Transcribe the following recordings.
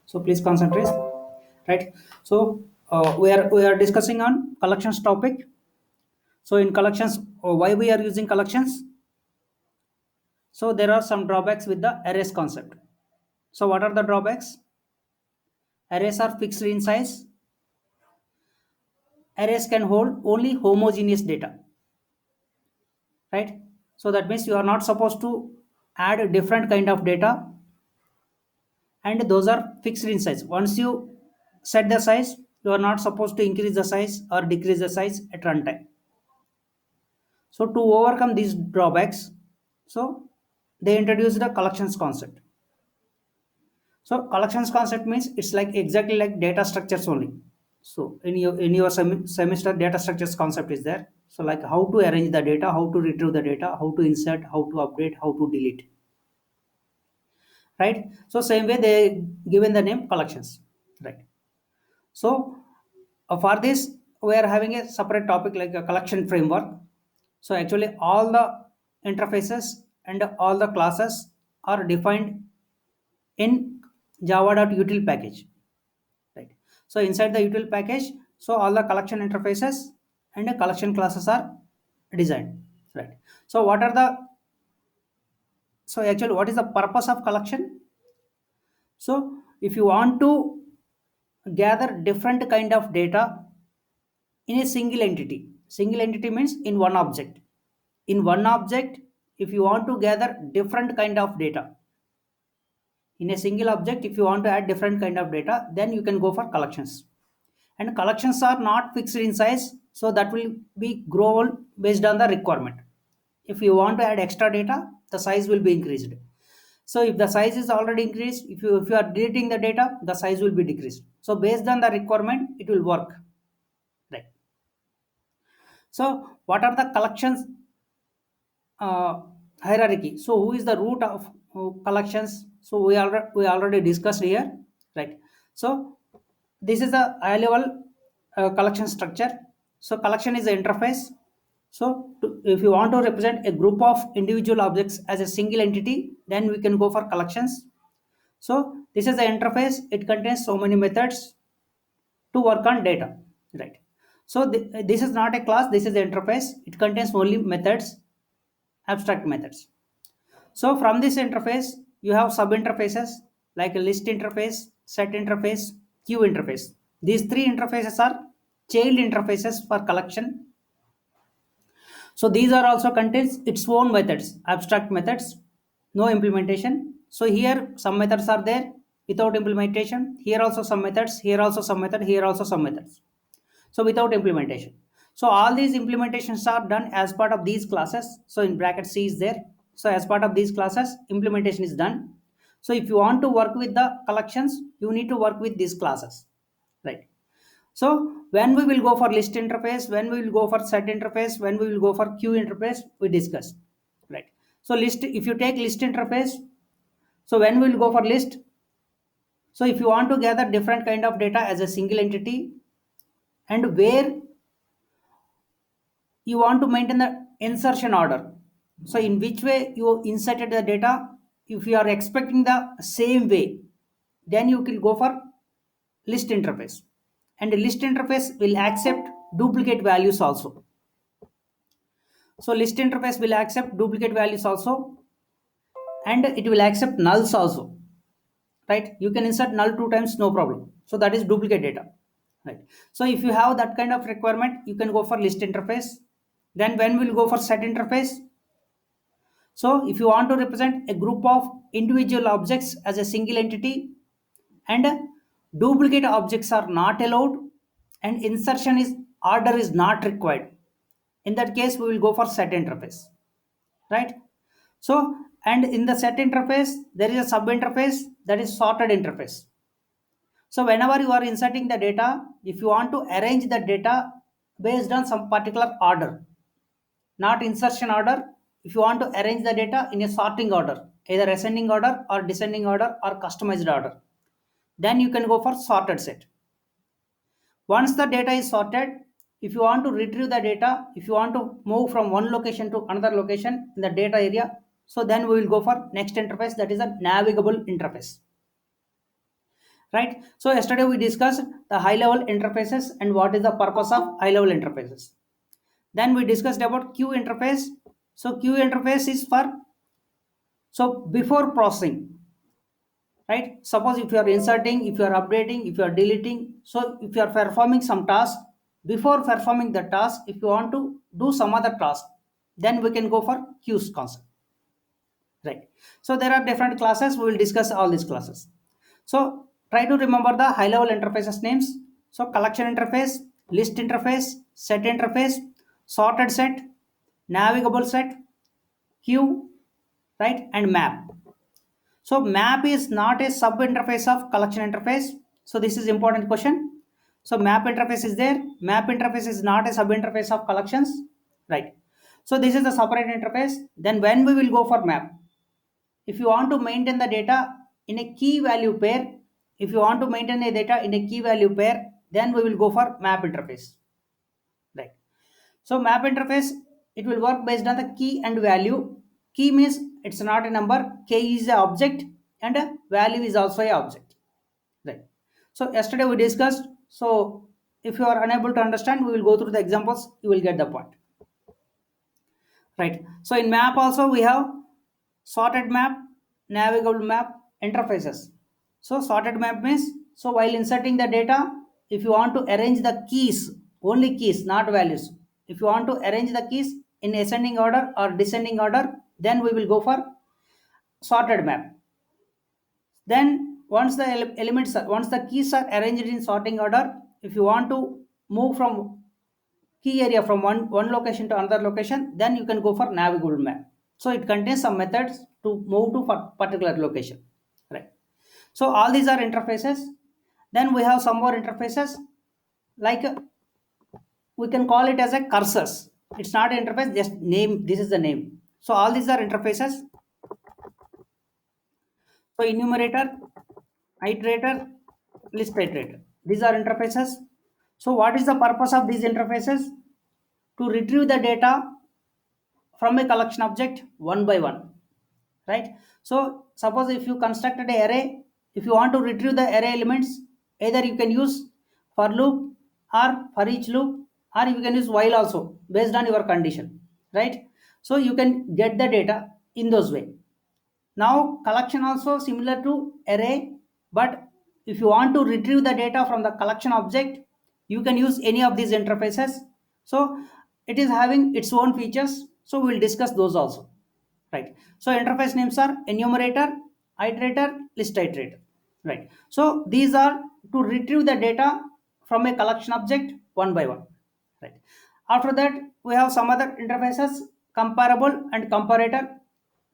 So please concentrate. Right. So we are discussing on collections topic. So in collections, why we are using collections? So there are some drawbacks with the arrays concept. So what are the drawbacks? Arrays are fixed in size. Arrays can hold only homogeneous data. Right. So that means you are not supposed to add a different kind of data, and those are fixed in size. Once you set the size, you are not supposed to increase the size or decrease the size at runtime. So to overcome these drawbacks, so they introduced the collections concept. So collections concept means it's like exactly like data structures only. So in your semester, data structures concept is there. So like how to arrange the data, how to retrieve the data, how to insert, how to update, how to delete. Right. So same way they given the name collections. Right. So for this, we are having a separate topic like a collection framework. So actually, all the interfaces and all the classes are defined in java.util package. Right. So inside the util package, so all the collection interfaces and the collection classes are designed. Right. So what is the purpose of collection? So if you want to gather different kind of data in a single entity. Single entity means in one object. In one object, if you want to gather different kind of data, in a single object, if you want to add different kind of data, then you can go for collections. And collections are not fixed in size, so that will be grow based on the requirement. If you want to add extra data, the size will be increased. So if the size is already increased, if you are deleting the data, the size will be decreased. So based on the requirement, it will work. Right. So what are the collections uh, hierarchy? So who is the root of collections? So we already discussed here, right? So this is a high level collection structure. So collection is the interface. So if you want to represent a group of individual objects as a single entity, then we can go for collections. So this is the interface. It contains so many methods to work on data, right? So this is not a class. This is the interface. It contains only methods, abstract methods. So from this interface, you have sub interfaces like a list interface, set interface, queue interface. These three interfaces are child interfaces for collection. So these are also contains its own methods, abstract methods, no implementation. So here some methods are there without implementation. Here also some methods, here also some method, here also some methods. So without implementation. So all these implementations are done as part of these classes. So in bracket C is there. So as part of these classes, implementation is done. So if you want to work with the collections, you need to work with these classes, right? So when we will go for list interface, when we will go for set interface, when we will go for queue interface, we discuss, right? So list, if you take list interface, so when we will go for list, so if you want to gather different kind of data as a single entity, and where you want to maintain the insertion order, so in which way you inserted the data, if you are expecting the same way, then you will go for list interface. And the list interface will accept duplicate values also. So list interface will accept duplicate values also, and it will accept nulls also, right? You can insert null two times, no problem. So that is duplicate data, right? So if you have that kind of requirement, you can go for list interface. Then when we'll go for set interface, so if you want to represent a group of individual objects as a single entity, and duplicate objects are not allowed, and insertion is order is not required, in that case we will go for set interface, right? So and in the set interface there is a sub interface, that is sorted interface. So whenever you are inserting the data, if you want to arrange the data based on some particular order, not insertion order, if you want to arrange the data in a sorting order, either ascending order or descending order or customized order, then you can go for sorted set. Once the data is sorted, if you want to retrieve the data, if you want to move from one location to another location in the data area, so then we will go for next interface, that is a navigable interface. right? So yesterday we discussed the high level interfaces and what is the purpose of high level interfaces. Then we discussed about queue interface. So queue interface is for, so before processing, right? Suppose if you are inserting, if you are updating, if you are deleting, so if you are performing some task, before performing the task, if you want to do some other task, then we can go for queues concept, right? So there are different classes, we will discuss all these classes. So try to remember the high level interfaces names. So collection interface, list interface, set interface, sorted set, navigable set, queue, right, and map. So map is not a sub interface of collection interface. So this is important question. So map interface is there. Map interface is not a sub interface of collections, right? So this is the separate interface. Then when we will go for map, if you want to maintain the data in a key value pair, if you want to maintain a data in a key value pair, then we will go for map interface, right? So map interface, it will work based on the key and value. Key means it's not a number, k is the object, and a value is also a object, right? So yesterday we discussed. So if you are unable to understand, we will go through the examples, you will get the point, right? So in map also we have sorted map, navigable map, interfaces. So sorted map means, so while inserting the data, if you want to arrange the keys, only keys, not values, if you want to arrange the keys in ascending order or descending order, then we will go for sorted map. Then once the elements are, once the keys are arranged in sorting order, if you want to move from key area from one location to another location, then you can go for navigable map. So it contains some methods to move to particular location, right? So all these are interfaces. Then we have some more interfaces, like we can call it as a cursors. It's not an interface, just name, this is the name. So all these are interfaces. So enumerator, iterator, list iterator, these are interfaces. So what is the purpose of these interfaces? To retrieve the data from a collection object one by one, right? So suppose if you constructed an array, if you want to retrieve the array elements, either you can use for loop or for each loop, or you can use while also based on your condition, right? So you can get the data in those way. Now collection also similar to array, but if you want to retrieve the data from the collection object, you can use any of these interfaces. So it is having its own features, so we will discuss those also, right? So interface names are enumerator, iterator, list iterator, right? So these are to retrieve the data from a collection object one by one, right? After that we have some other interfaces, comparable and comparator.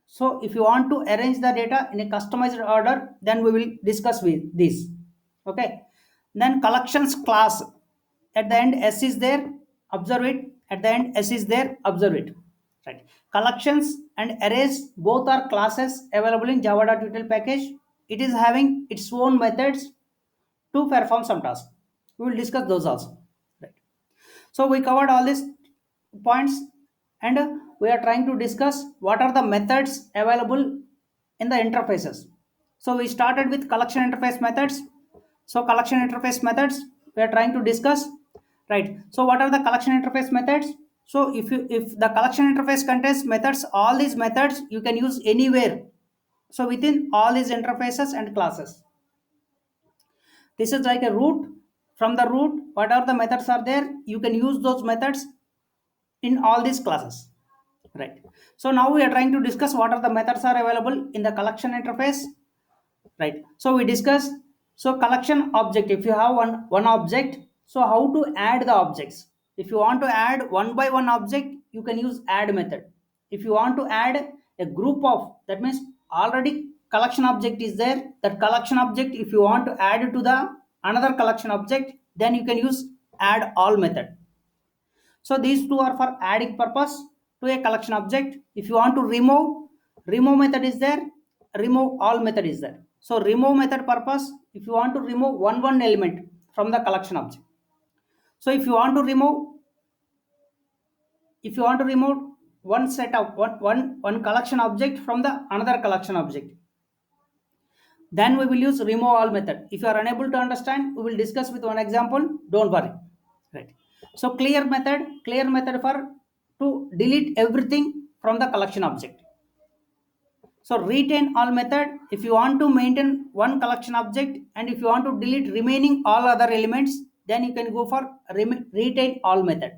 So if you want to arrange the data in a customized order, then we will discuss with this, okay? Then collections class, at the end s is there, observe it, at the end s is there, observe it, right? Collections and arrays both are classes available in java.util package. It is having its own methods to perform some tasks. We will discuss those also, right? So we covered all these points, and we are trying to discuss what are the methods available in the interfaces. So we started with collection interface methods. So collection interface methods we are trying to discuss, right? So what are the collection interface methods? So if the collection interface contains methods, all these methods you can use anywhere. So within all these interfaces and classes, this is like a root. From the root, whatever the methods are there, you can use those methods in all these classes, right? So now we are trying to discuss what are the methods are available in the collection interface, right? So we discuss, so collection object, if you have one object, so how to add the objects. If you want to add one by one object, you can use add method. If you want to add a group of, that means already collection object is there, that collection object if you want to add it to the another collection object, then you can use add all method. So these two are for adding purpose to a collection object. If you want to remove, remove method is there, remove all method is there. So remove method purpose, if you want to remove one element from the collection object. So if you want to remove, if you want to remove one set of one collection object from the another collection object, Then we will use remove all method. If you are unable to understand, we will discuss with one example. Don't worry. Right. So clear method for to delete everything from the collection object. So retain all method, if you want to maintain one collection object and if you want to delete remaining all other elements, then you can go for retain all method.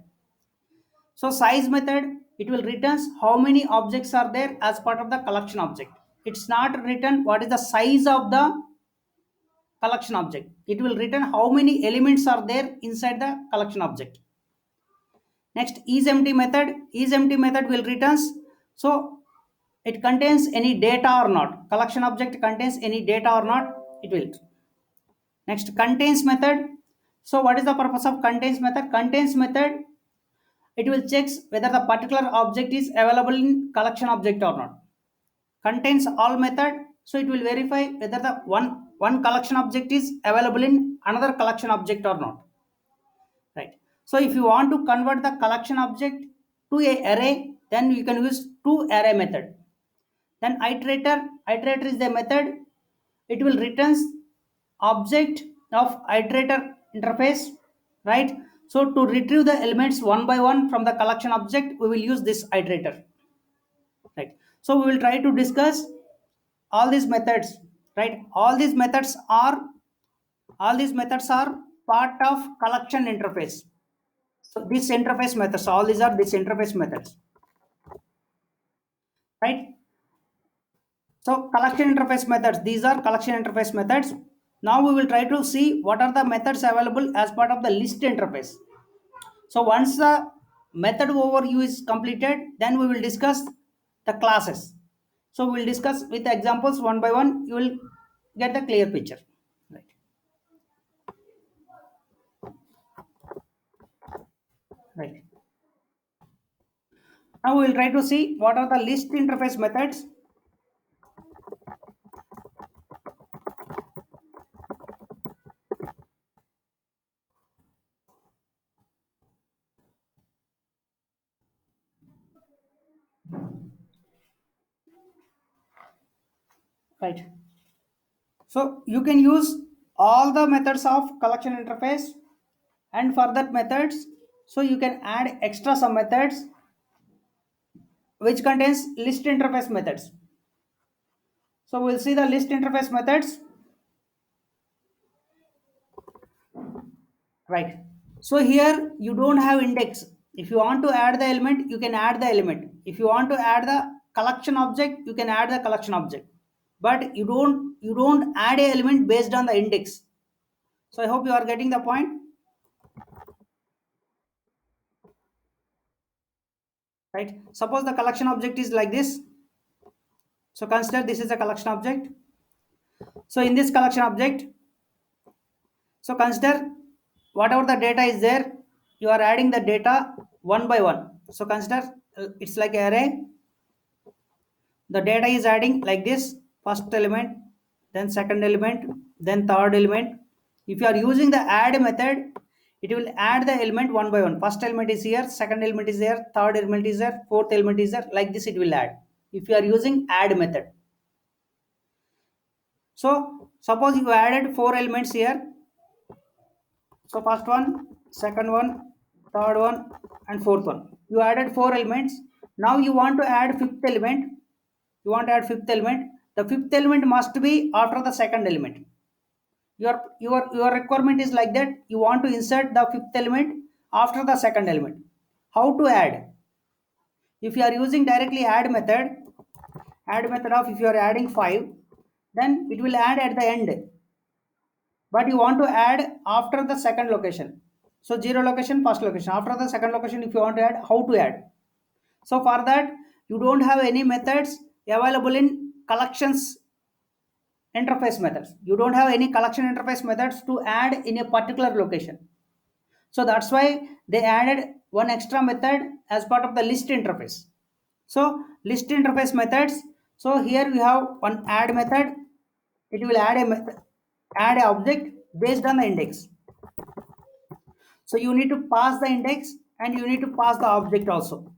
So size method, it will returns how many objects are there as part of the collection object. It's not written what is the size of the collection object. It will return how many elements are there inside the collection object. Next, isEmpty method. IsEmpty method will returns. So it contains any data or not. Collection object contains any data or not. It will. Next, contains method. So what is the purpose of contains method? Contains method, it will check whether the particular object is available in collection object or not. Contains all method, so it will verify whether the one collection object is available in another collection object or not. Right. So if you want to convert the collection object to a array, then you can use to array method. Then iterator is the method. It will returns object of iterator interface, right? So to retrieve the elements one by one from the collection object, we will use this iterator, right? So we will try to discuss all these methods, right? All these methods are part of collection interface. So these interface methods, all these are these interface methods, right? So collection interface methods, these are collection interface methods. Now we will try to see what are the methods available as part of the list interface. So once the method overview is completed, then we will discuss the classes. So we will discuss with examples one by one. You will get the clear picture. Right. Right. Now we will try to see what are the list interface methods. Right. So you can use all the methods of collection interface, and for that methods, so you can add extra some methods which contains list interface methods. So we'll see the list interface methods. Right. So here you don't have index. If you want to add the element, you can add the element. If you want to add the collection object, you can add the collection object. But you don't add a element based on the index. So I hope you are getting the point. Right. Suppose the collection object is like this. So consider this is a collection object. So in this collection object, so consider whatever the data is there, you are adding the data one by one. So consider it's like array. The data is adding like this: first element, then second element, then third element. If you are using the add method, it will add the element one by one. First element is here, second element is there, third element is there, fourth element is there. Like this, it will add. If you are using add method. So suppose you added four elements here. So first one, second one, third one, and fourth one. You added four elements. Now you want to add fifth element. You want to add fifth element. The fifth element must be after the second element. Your requirement is like that. You want to insert the fifth element after the second element. How to add? If you are using directly add method of if you are adding 5, then it will add at the end. But you want to add after the second location. So zero location, first location. After the second location, if you want to add, how to add? So for that, you don't have any methods available in collections interface methods. You don't have any collection interface methods to add in a particular location. So that's why they added one extra method as part of the list interface. So list interface methods. So here we have one add method. It will add a method, add a object based on the index. So you need to pass the index and you need to pass the object also.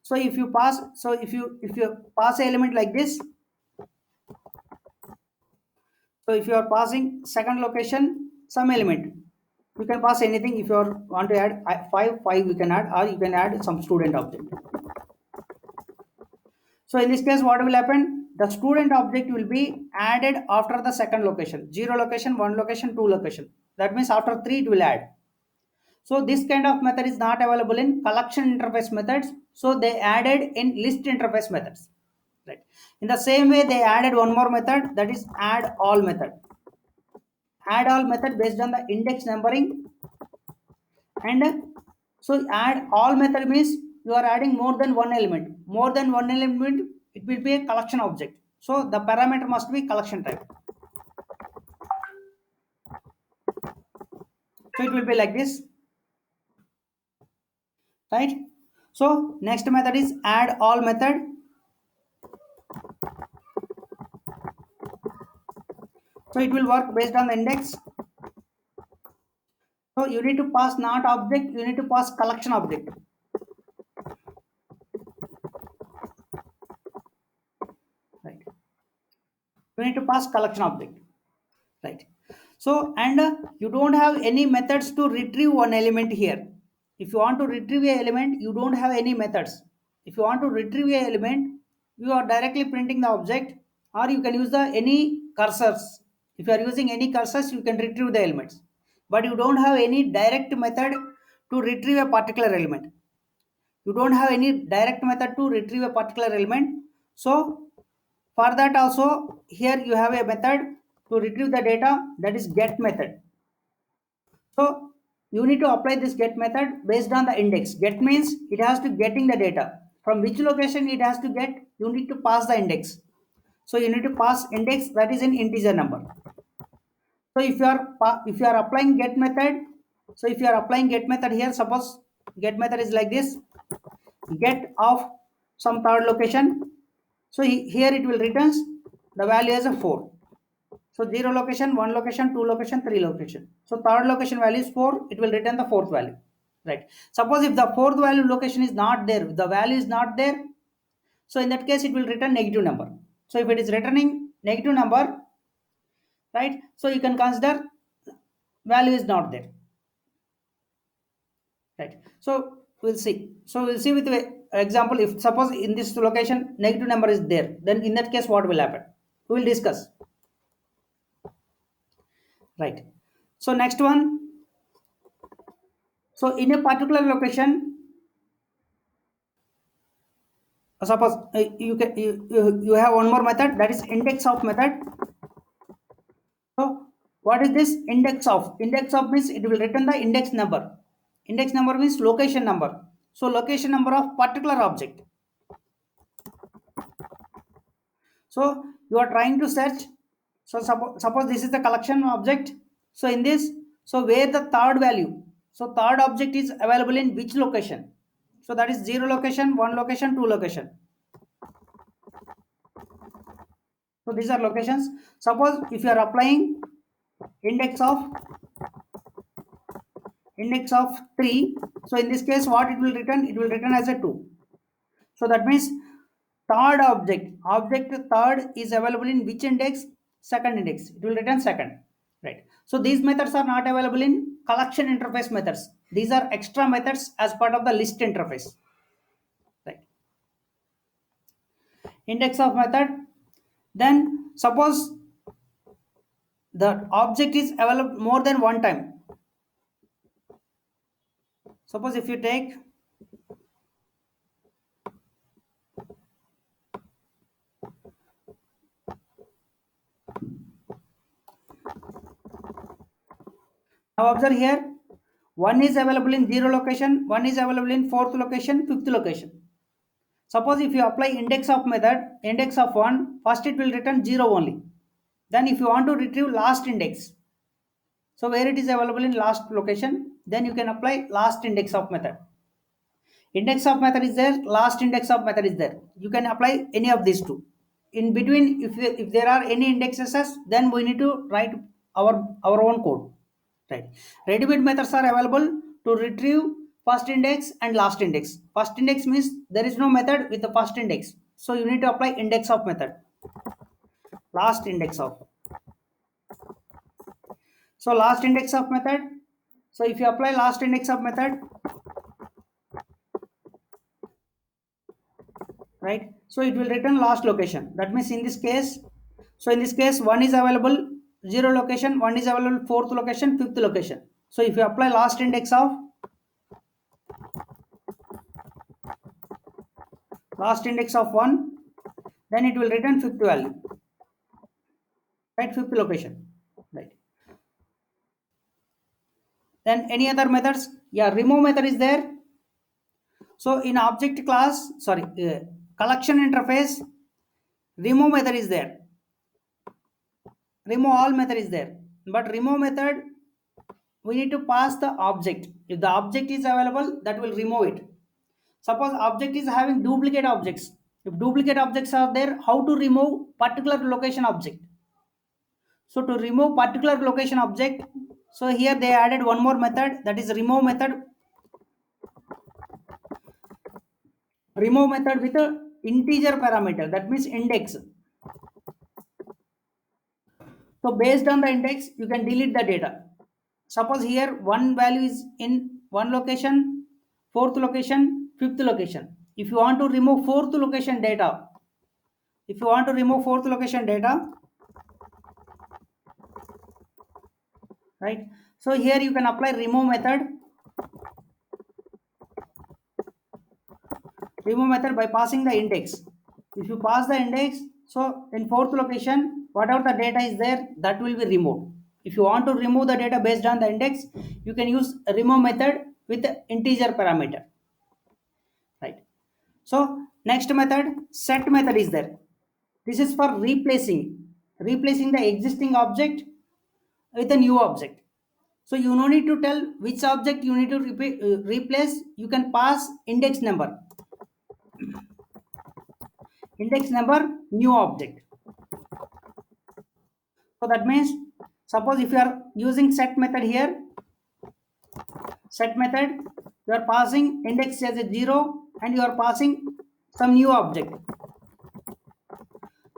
So if you pass a element like this, So if you are passing second location some element, you can pass anything. If you want to add 5 you can add, or you can add some student object. So in this case, what will happen? The student object will be added after the second location, 0 location, 1 location, 2 location. That means after 3 it will add. So this kind of method is not available in collection interface methods. So they added in list interface methods. Right. In the same way, they added one more method, that is add all method. Add all method based on the index numbering, and so add all method means you are adding more than one element. More than one element, it will be a collection object. So the parameter must be collection type. So it will be like this, right? So next method is add all method. So it will work based on the index. So you need to pass not object, you need to pass collection object. Right. You need to pass collection object. Right. So and you don't have any methods to retrieve one element here. If you want to retrieve a element, you don't have any methods. If you want to retrieve a element, you are directly printing the object, or you can use the any cursors. If you are using any cursors, you can retrieve the elements, but you don't have any direct method to retrieve a particular element. You don't have any direct method to retrieve a particular element. So for that also, here you have a method to retrieve the data, that is get method. So you need to apply this get method based on the index. Get means it has to getting the data. From which location it has to get, you need to pass the index. So you need to pass index, that is an integer number. So if you are applying get method, so if you are applying get method here, suppose get method is like this, get of some third location. So here it will returns the value as a 4. So 0 location, 1 location, 2 location, 3 location. So third location value is 4, it will return the fourth value. Right. Suppose if the fourth value location is not there, the value is not there, so in that case it will return negative number. So if it is returning negative number, right, so you can consider value is not there. Right. So we'll see. So we'll see with the example. If suppose in this location negative number is there, then in that case what will happen? We will discuss. Right. So next one. So in a particular location, suppose you have one more method, that is index of method. So what is this index of? Index of means it will return the index number. Index number means location number. So location number of particular object. So you are trying to search. So suppose this is the collection object. So in this, so where the third value, so third object is available in which location? So that is 0 location, 1 location, 2 location. So these are locations. Suppose if you are applying index of 3, so in this case what it will return? It will return as a 2. So that means third object third is available in which index? Second index. It will return second. Right. So these methods are not available in collection interface methods. These are extra methods as part of the list interface. Right. Index of method. Then suppose the object is available more than one time. Suppose if you take now observe here, one is available in 0 location, one is available in 4th location, 5th location. Suppose if you apply index of method, index of 1, first it will return 0 only. Then if you want to retrieve last index, so where it is available in last location, then you can apply last index of method. Index of method is there, last index of method is there. You can apply any of these two. In between, if there are any indexes, then we need to write our own code. Right. Ready-made methods are available to retrieve first index and last index. First index means there is no method with the first index. So you need to apply index of method. Last index of. So last index of method, so if you apply last index of method, right, so it will return last location. That means in this case, so in this case, one is available 0 location, one is available 4th location, 5th location. So if you apply last index of 1, then it will return 5th value, right, 5th location, right. Then any other methods? Yeah, remove method is there. So in object class, sorry, collection interface, remove method is there. Remove all method is there. But remove method, we need to pass the object. If the object is available, that will remove it. Suppose object is having duplicate objects. If duplicate objects are there, how to remove particular location object? So to remove particular location object, so here they added one more method, that is remove method. Remove method with a integer parameter, that means index. So based on the index, you can delete the data. Suppose here one value is in one location, 4th location, 5th location. If you want to remove 4th location data, if you want to remove 4th location data, right? So here you can apply remove method. Remove method by passing the index. If you pass the index, so in 4th location, whatever the data is there, that will be removed. If you want to remove the data based on the index, you can use remove method with the integer parameter, right? So next method, set method is there. This is for replacing the existing object with a new object. So you no need to tell which object you need to replace. You can pass index number, new object. So that means, suppose if you are using set method here, set method, you are passing index as a 0 and you are passing some new object.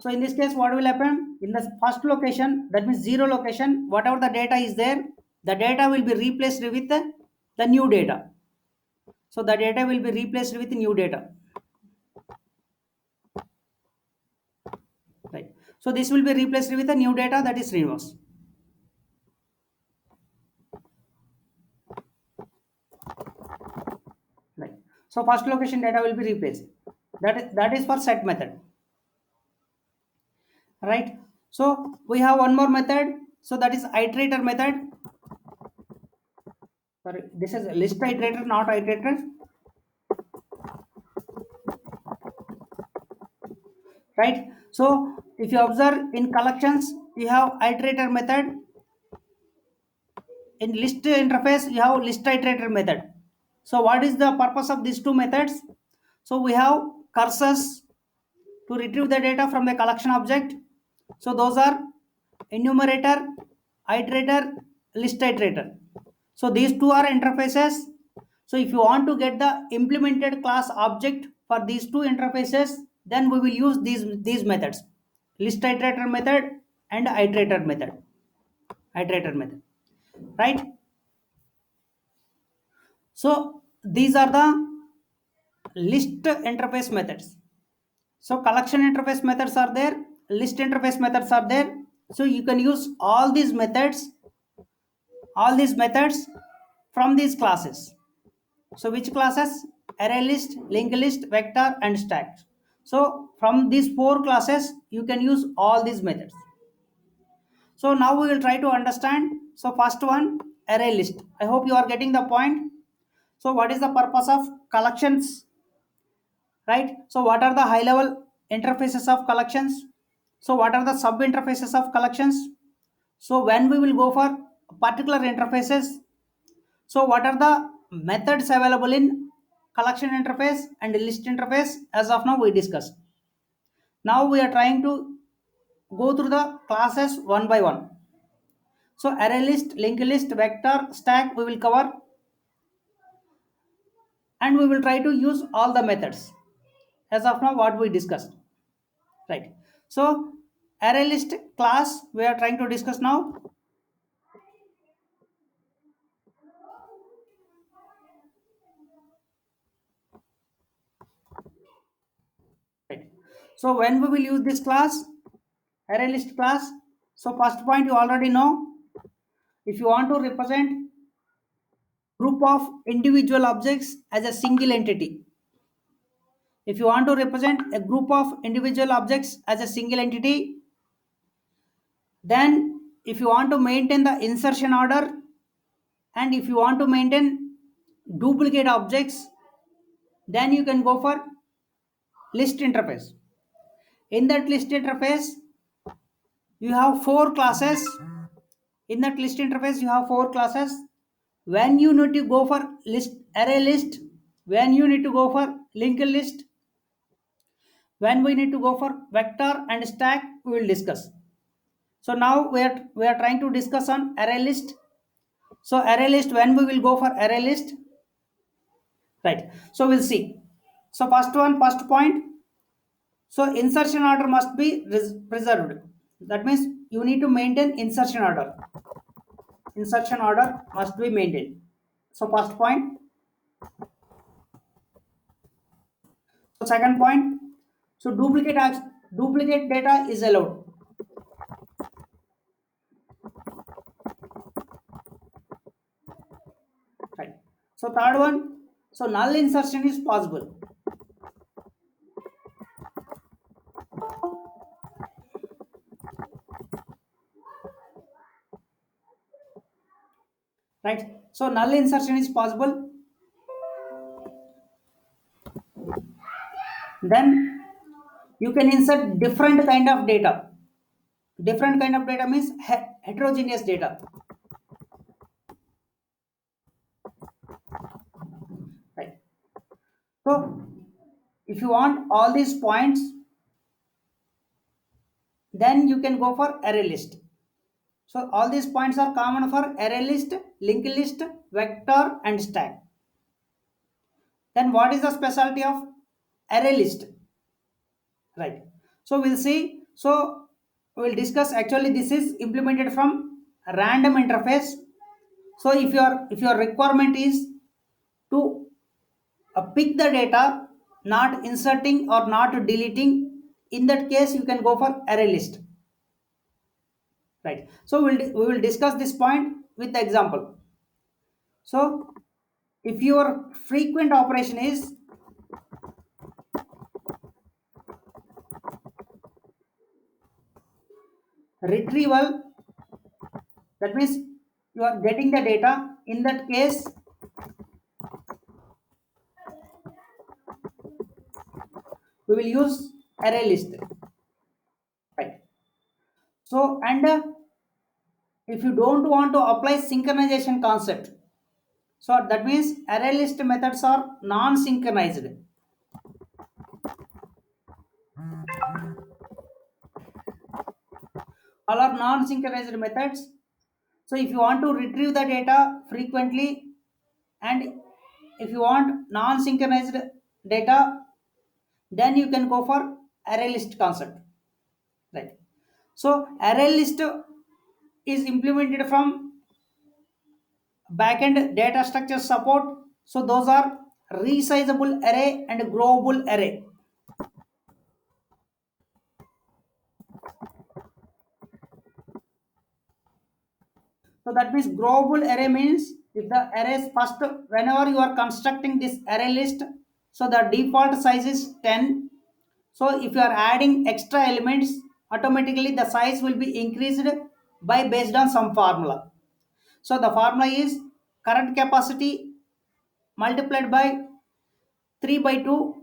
So in this case, what will happen? In the first location, that means 0 location, whatever the data is there, the data will be replaced with the new data. So the data will be replaced with new data. Right. So this will be replaced with a new data, that is Srinivas. Right. So first location data will be replaced. That is for set method. Right. So we have one more method. So that is iterator method. Sorry, this is list iterator, not iterator. Right. So if you observe in collections, you have iterator method. In list interface, you have list iterator method. So what is the purpose of these two methods? So we have cursors to retrieve the data from the collection object. So those are enumerator, iterator, list iterator. So these two are interfaces. So if you want to get the implemented class object for these two interfaces, then we will use these methods, list iterator method and iterator method, right? So these are the list interface methods. So collection interface methods are there, list interface methods are there. So you can use all these methods from these classes. So which classes? Array list, linked list, vector and stack. So from these four classes, you can use all these methods. So now we will try to understand. So first one, array list. I hope you are getting the point. So what is the purpose of collections? Right? So what are the high level interfaces of collections? So what are the sub interfaces of collections? So when we will go for particular interfaces, so what are the methods available in collection interface and list interface? As of now we discussed. Now we are trying to go through the classes one by one. So array list, linked list, vector, stack we will cover, and we will try to use all the methods as of now what we discussed, right? So array list class we are trying to discuss now. So when we will use this class, array list class, so first point you already know, if you want to represent group of individual objects as a single entity, if you want to represent a group of individual objects as a single entity, then if you want to maintain the insertion order, and if you want to maintain duplicate objects, then you can go for list interface. In that list interface, you have four classes. In that list interface, you have four classes. When you need to go for list array list, when you need to go for linked list, when we need to go for vector and stack, we will discuss. So now we are trying to discuss on array list. So array list, when we will go for array list, right? So we'll see. So first point. So insertion order must be preserved. That means you need to maintain insertion order. Insertion order must be maintained. So first point. So second point. So duplicate data is allowed. Right. So third one. So null insertion is possible. Right. So null insertion is possible. Then you can insert different kind of data. Different kind of data means heterogeneous data. Right. So if you want all these points, then you can go for array list. So all these points are common for array list, linked list, vector and stack. Then what is the specialty of array list? Right. So we'll see. So we'll discuss. Actually, this is implemented from random interface. So if your requirement is to pick the data, not inserting or not deleting, in that case you can go for array list. Right. So we will discuss this point with the example. So if your frequent operation is retrieval, that means you are getting the data, in that case we will use array list. Right. So and if you don't want to apply synchronization concept, so that means array list methods are non-synchronized. All are non-synchronized methods. So if you want to retrieve the data frequently, and if you want non-synchronized data, then you can go for array list concept. Right. So array list is implemented from backend data structure support. So those are resizable array and growable array. So that means growable array means if the arrays first, whenever you are constructing this array list, so the default size is 10. So if you are adding extra elements, automatically the size will be increased by based on some formula. So the formula is current capacity multiplied by 3 by 2,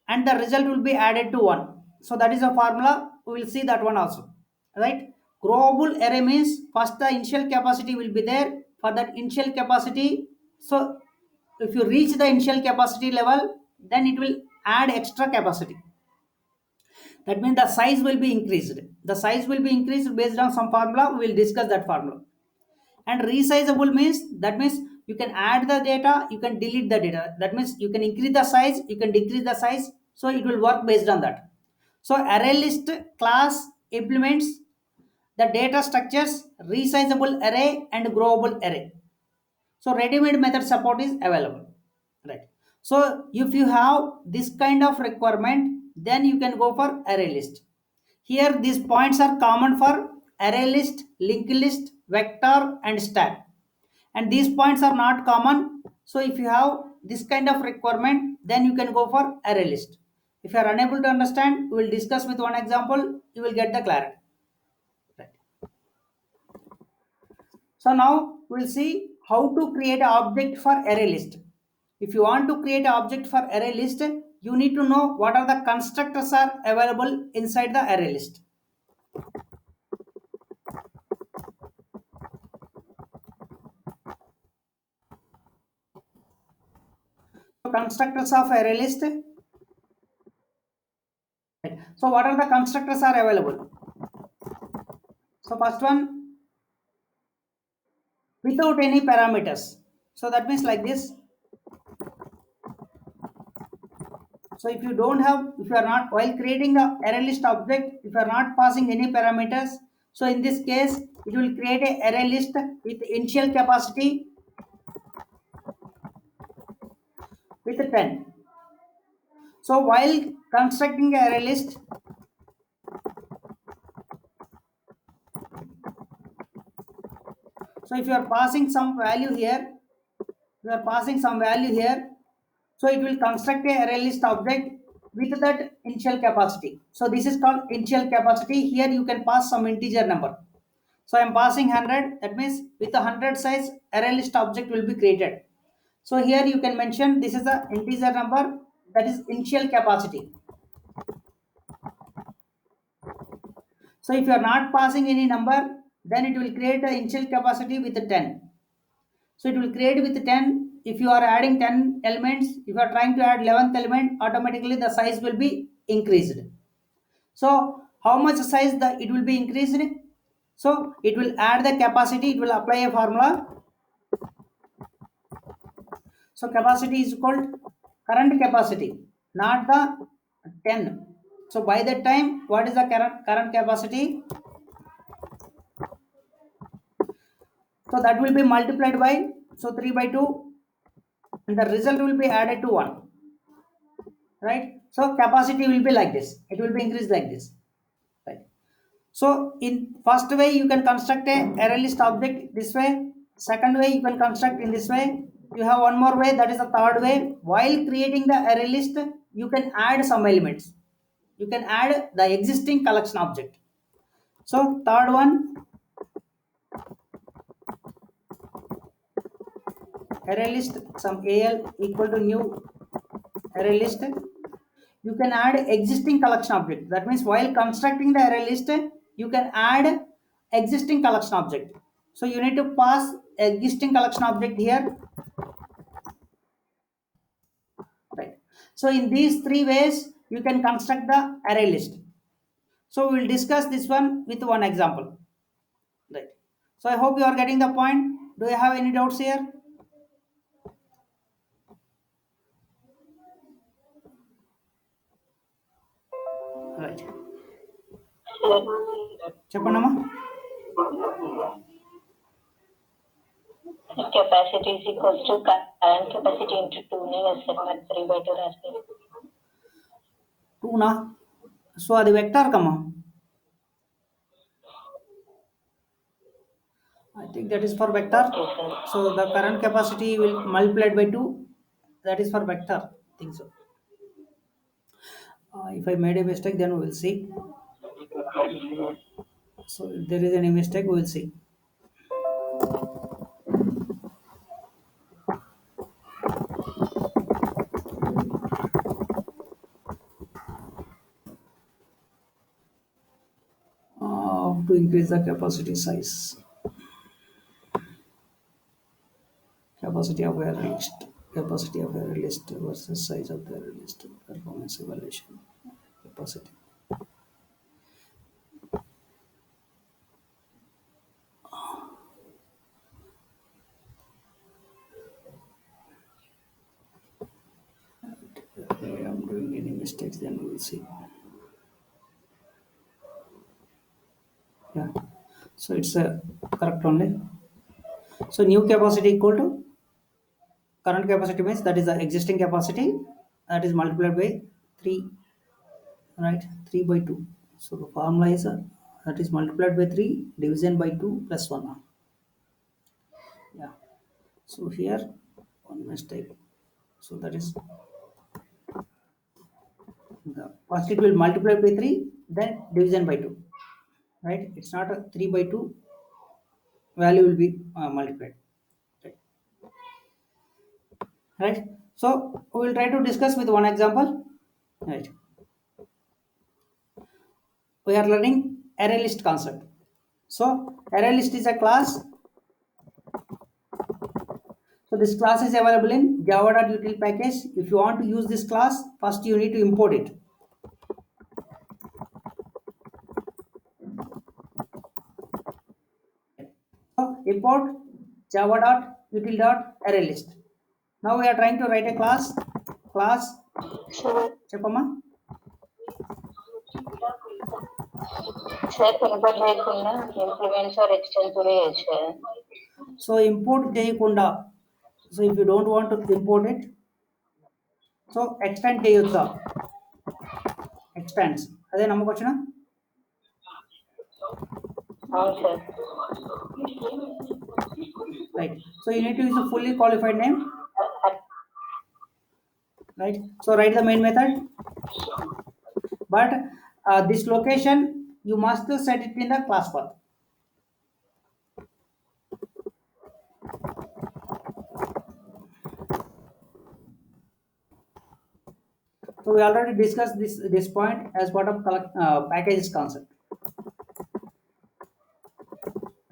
and the result will be added to 1. So that is a formula. We will see that one also. Right. Growable array means first the initial capacity will be there. For that initial capacity, so if you reach the initial capacity level, then it will add extra capacity. That means the size will be increased. The size will be increased based on some formula. We will discuss that formula. And resizable means, that means you can add the data, you can delete the data. That means you can increase the size, you can decrease the size. So it will work based on that. So array list class implements the data structures resizable array and growable array. So ready-made method support is available. Right. So if you have this kind of requirement, then you can go for array list. Here these points are common for array list, linked list, vector and stack, and these points are not common. So if you have this kind of requirement, then you can go for array list. If you are unable to understand, we will discuss with one example, you will get the clarity. Right. So now we'll see how to create an object for array list. If you want to create an object for array list, you need to know what are the constructors are available inside the array list. So constructors of array list. Right. So what are the constructors are available? So first one, without any parameters. So that means like this. So if you don't have, if you are not, while creating the array list object, if you are not passing any parameters, so in this case, it will create a array list with initial capacity with 10. So while constructing a array list, so if you are passing some value here, you are passing some value here, so it will construct a array list object with that initial capacity. So this is called initial capacity. Here you can pass some integer number. So I am passing 100. That means with a 100 size array list object will be created. So here you can mention this is the integer number, that is initial capacity. So if you are not passing any number, then it will create the initial capacity with 10. So it will create with 10. If you are adding 10 elements, if you are trying to add 11th element, automatically the size will be increased. So how much size it will be increased? So it will add the capacity, it will apply a formula. So capacity is called current capacity, not the 10. So by that time, what is the current capacity? So that will be multiplied by, so 3 by 2, and the result will be added to 1. Right? So capacity will be like this. It will be increased like this. Right? So in first way, you can construct a array list object this way. Second way, you can construct in this way. You have one more way, that is the third way. While creating the array list, you can add some elements. You can add the existing collection object. So third one, array list, some al equal to new array list. You can add existing collection object. That means while constructing the array list, you can add existing collection object. So you need to pass existing collection object here. Right. So in these three ways, you can construct the array list. So we will discuss this one with one example. Right. So I hope you are getting the point. Do you have any doubts here? Right. చెప్పండమ్మా. Capacity is equals to current capacity into 2 ని వేస్తాం 3 by 2 రాస్తారు 2 నా. So అది vector కమ్మా. I think that is for vector. Okay, sir. So the current capacity will multiplied by 2. That is for vector. I think so. If I made a mistake, then we will see. So if there is any mistake, we will see. To increase the capacity size. Capacity of array list. Capacity of array list versus size of the array list. Performance evaluation. Capacity. If I am doing any mistakes, then we will see. Yeah. So it's a correct only. So new capacity equal to current capacity means that is the existing capacity, that is multiplied by 3. right? 3 by 2. So the formula is that is multiplied by 3 division by 2 plus 1. Yeah. So here one mistake. So that is the first it will multiply by 3 then division by 2, right? It's not a 3 by 2 value will be multiplied, right? Right. So we will try to discuss with one example, right? We are learning array list concept. So array list is a class. So this class is available in java.util package. If you want to use this class, first you need to import it. So import java.util.arraylist. Now we are trying to write a class Sir, చెప్పమ్మా. sir, input చేయకుండా implements or extends కూడా చేయొచ్చు. So import చేయకుండా, so if you don't want to import it, so extend చేయొచ్చా, extends అదే నమ్మకొచ్చునా. అవును sir. Right. So you need to use a fully qualified name, right? So write the main method, but this location you must set it in the class path. So we already discussed this point as part of packages concept,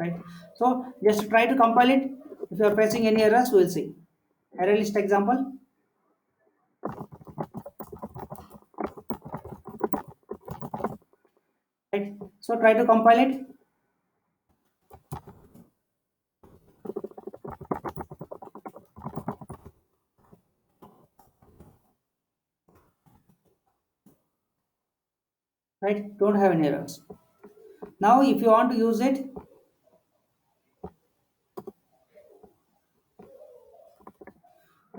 right? So just try to compile it. If you are facing any errors, we will see. Array list example. Right. So try to compile it. Right. Don't have any errors. Now, if you want to use it,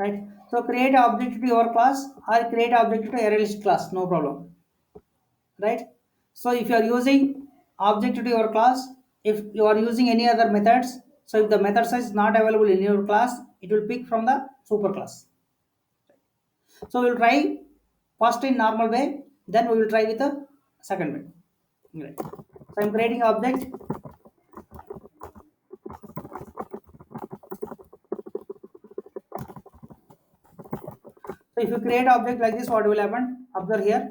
right? So create an object to your class or create an object to array list class. No problem. Right. So if you are using object to your class, if you are using any other methods, so if the method size is not available in your class, it will pick from the super class. So we will try first in normal way, then we will try with the second way. Right. So I'm creating object. So if you create object like this, what will happen? Observe here.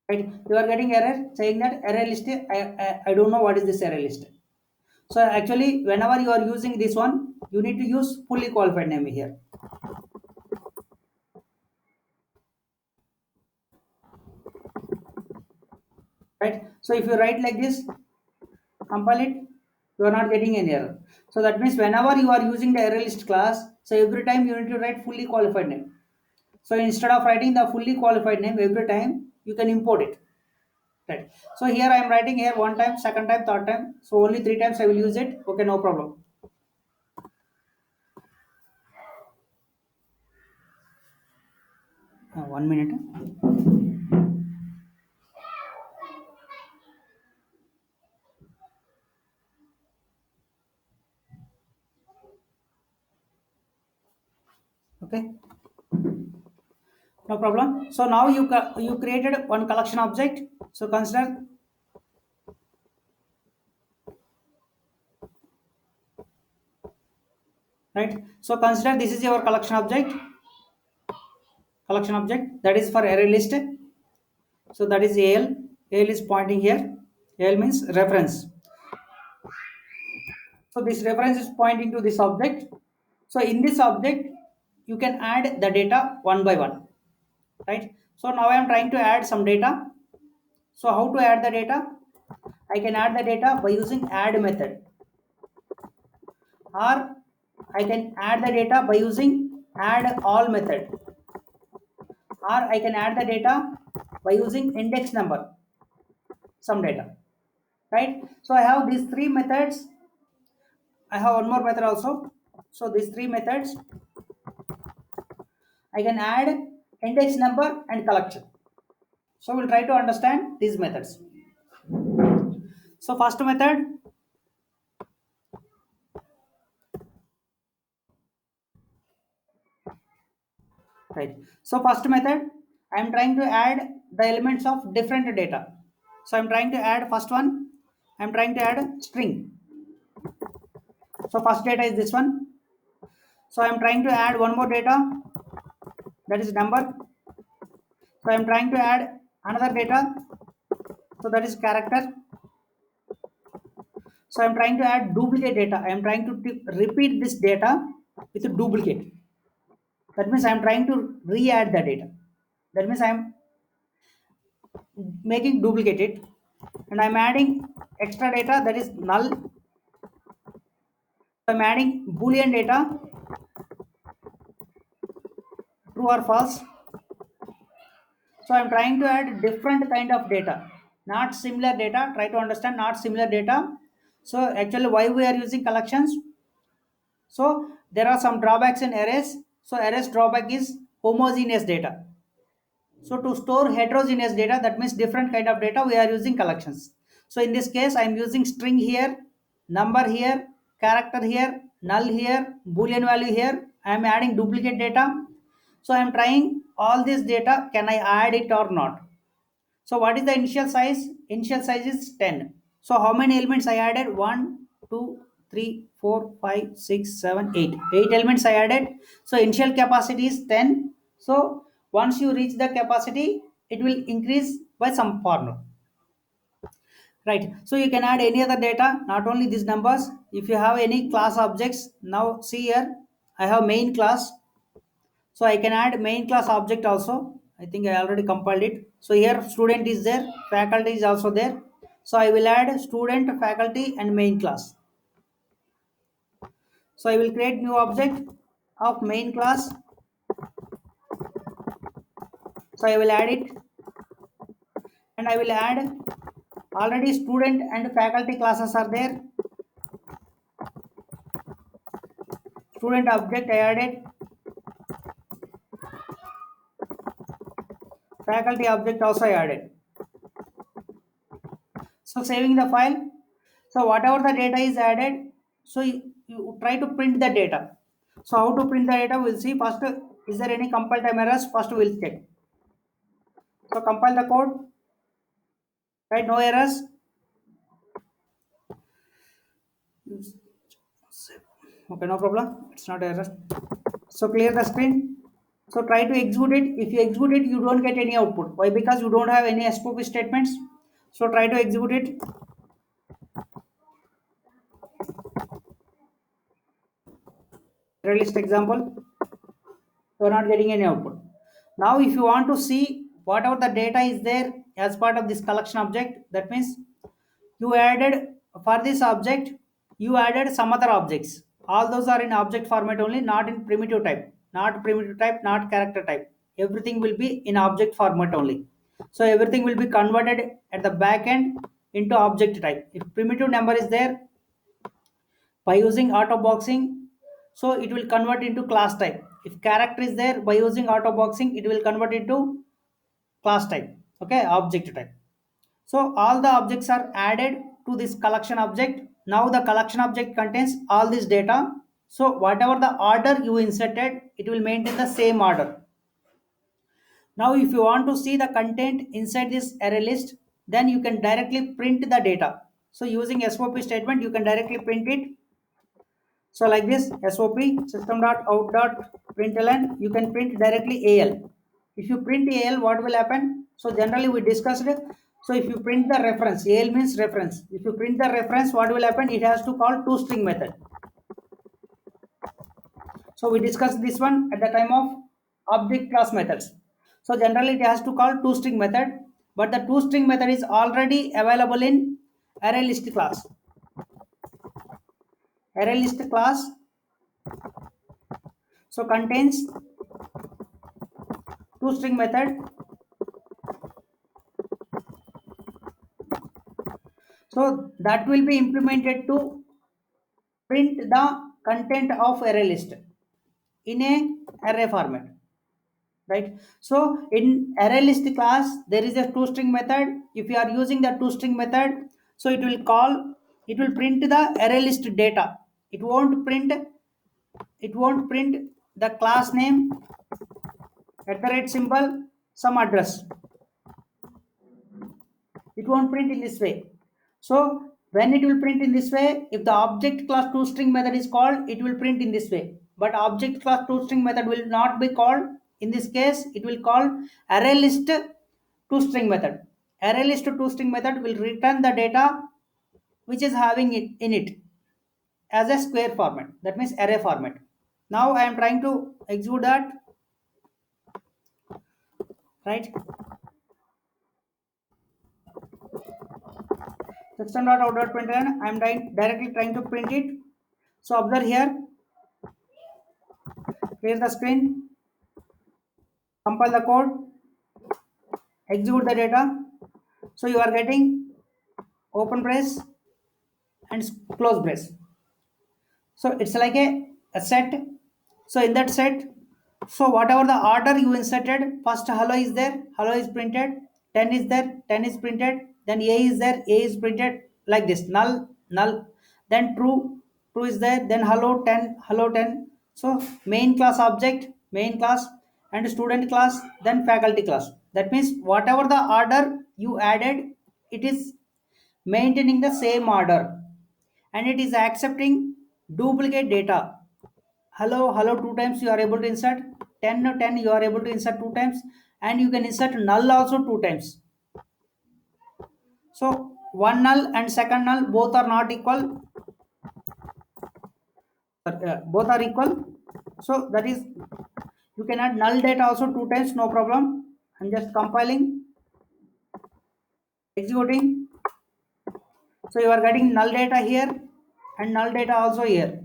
Right. You are getting error saying that array list. I don't know what is this array list. So actually, whenever you are using this one, you need to use fully qualified name here. Right. So if you write like this, compile it, you are not getting any error. So that means whenever you are using the array list class, so every time you need to write fully qualified name. So instead of writing the fully qualified name every time, you can import it. Right. So here I am writing here one time, second time, third time. So only 3 times I will use it. Okay, no problem. 1 minute. Okay, no problem. So now you created one collection object. So consider, right? So consider this is your collection object. Collection object that is for array list. So that is AL. AL is pointing here. AL means reference. So this reference is pointing to this object. So in this object, you can add the data one by one, right? So now I am trying to add some data. So how to add the data? I can add the data by using add method, or I can add the data by using add all method, or I can add the data by using index number, some data, right? So I have these 3 methods. I have one more method also. So these 3 methods, I can add index number and collection. So we'll try to understand these methods. So first method, right. So first method, I am trying to add the elements of different data. So I'm trying to add first one. I'm trying to add string. So first data is this one. So I'm trying to add one more data, that is number. So I'm trying to add another data, so that is character. So I'm trying to add duplicate data. I am trying to repeat this data with a duplicate. That means I am trying to re-add the data. That means I am making duplicate it, and I'm adding extra data, that is null. I'm adding boolean data, true or false. So I'm trying to add different kind of data, not similar data. Try to understand, not similar data. So actually, why we are using collections? So there are some drawbacks in arrays. So arrays drawback is homogeneous data. So to store heterogeneous data, that means different kind of data, we are using collections. So in this case, I am using string here, number here, character here, null here, boolean value here. I am adding duplicate data. So I am trying all this data, can I add it or not? So what is the initial size? Initial size is 10. So how many elements I added? 1, 2, 3, 4, 5, 6, 7, 8. 8 elements I added. So initial capacity is 10. So once you reach the capacity, it will increase by some formula. Right. So you can add any other data, not only these numbers. If you have any class objects, now see here, I have main class. So I can add main class object also. I think I already compiled it. So here student is there, faculty is also there. So I will add student, faculty and main class. So I will create new object of main class. So I will add it, and I will add already student and faculty classes are there. Student object I added, faculty object also I added. So saving the file. So whatever the data is added, so you try to print the data. So how to print the data, we'll see. First, is there any compile time errors? First we'll check. So compile the code, right? No errors. Okay, no problem. It's not error. So clear the screen. So try to execute it. If you execute it, you don't get any output. Why? Because you don't have any SPOP statements. So try to execute it. Realist example. You are not getting any output. Now, if you want to see whatever the data is there as part of this collection object, that means you added for this object, you added some other objects. All those are in object format only, not in primitive type, not character type. Everything will be in object format only. So everything will be converted at the back end into object type. If primitive number is there, by using auto boxing, so it will convert into class type. If character is there, by using auto boxing, it will convert into class type. Okay, object type. So all the objects are added to this collection object. Now the collection object contains all this data. So whatever the order you inserted, it will maintain the same order. Now if you want to see the content inside this array list, then you can directly print the data. So using SOP statement, you can directly print it. So like this, SOP system.out.println, you can print directly AL. If you print AL, what will happen? So generally we discussed it. So if you print the reference, AL means reference. If you print the reference, what will happen? It has to call toString method. So we discussed this one at the time of object class methods. So generally it has to call toString method, but the toString method is already available in ArrayList class. ArrayList class so contains toString method. So that will be implemented to print the content of array list in a array format. right? So in array list class there is a toString method. If you are using the toString method, so it will print the array list data. It won't print the class name at the rate symbol some address. It won't print in this way. So when it will print in this way, if the object class toString method is called, it will print in this way. But object class toString method will not be called. In this case it will call array list toString method. Array list toString method will return the data which is having it in it as a square format, that means array format. Now I am trying to execute that, right? System.out.println, I am directly trying to print it. So observe here, clear the screen, compile the code, execute the data. So you are getting open brace and close brace. So it's like a set. So in that set, so whatever the order you inserted, first hello is there, hello is printed, 10 is there, 10 is printed, then a is there, a is printed, like this, null, null, then true, true is there, then hello 10, hello 10. So main class object, main class, and student class, then faculty class. That means whatever the order you added, it is maintaining the same order, and it is accepting duplicate data. Hello, hello, two times you are able to insert, 10 no 10 you are able to insert two times, and you can insert null also two times. So one null and second null both are not equal, both are equal. So that is, you can add null data also two times, no problem. I'm just compiling, executing. So you are getting null data here and null data also here.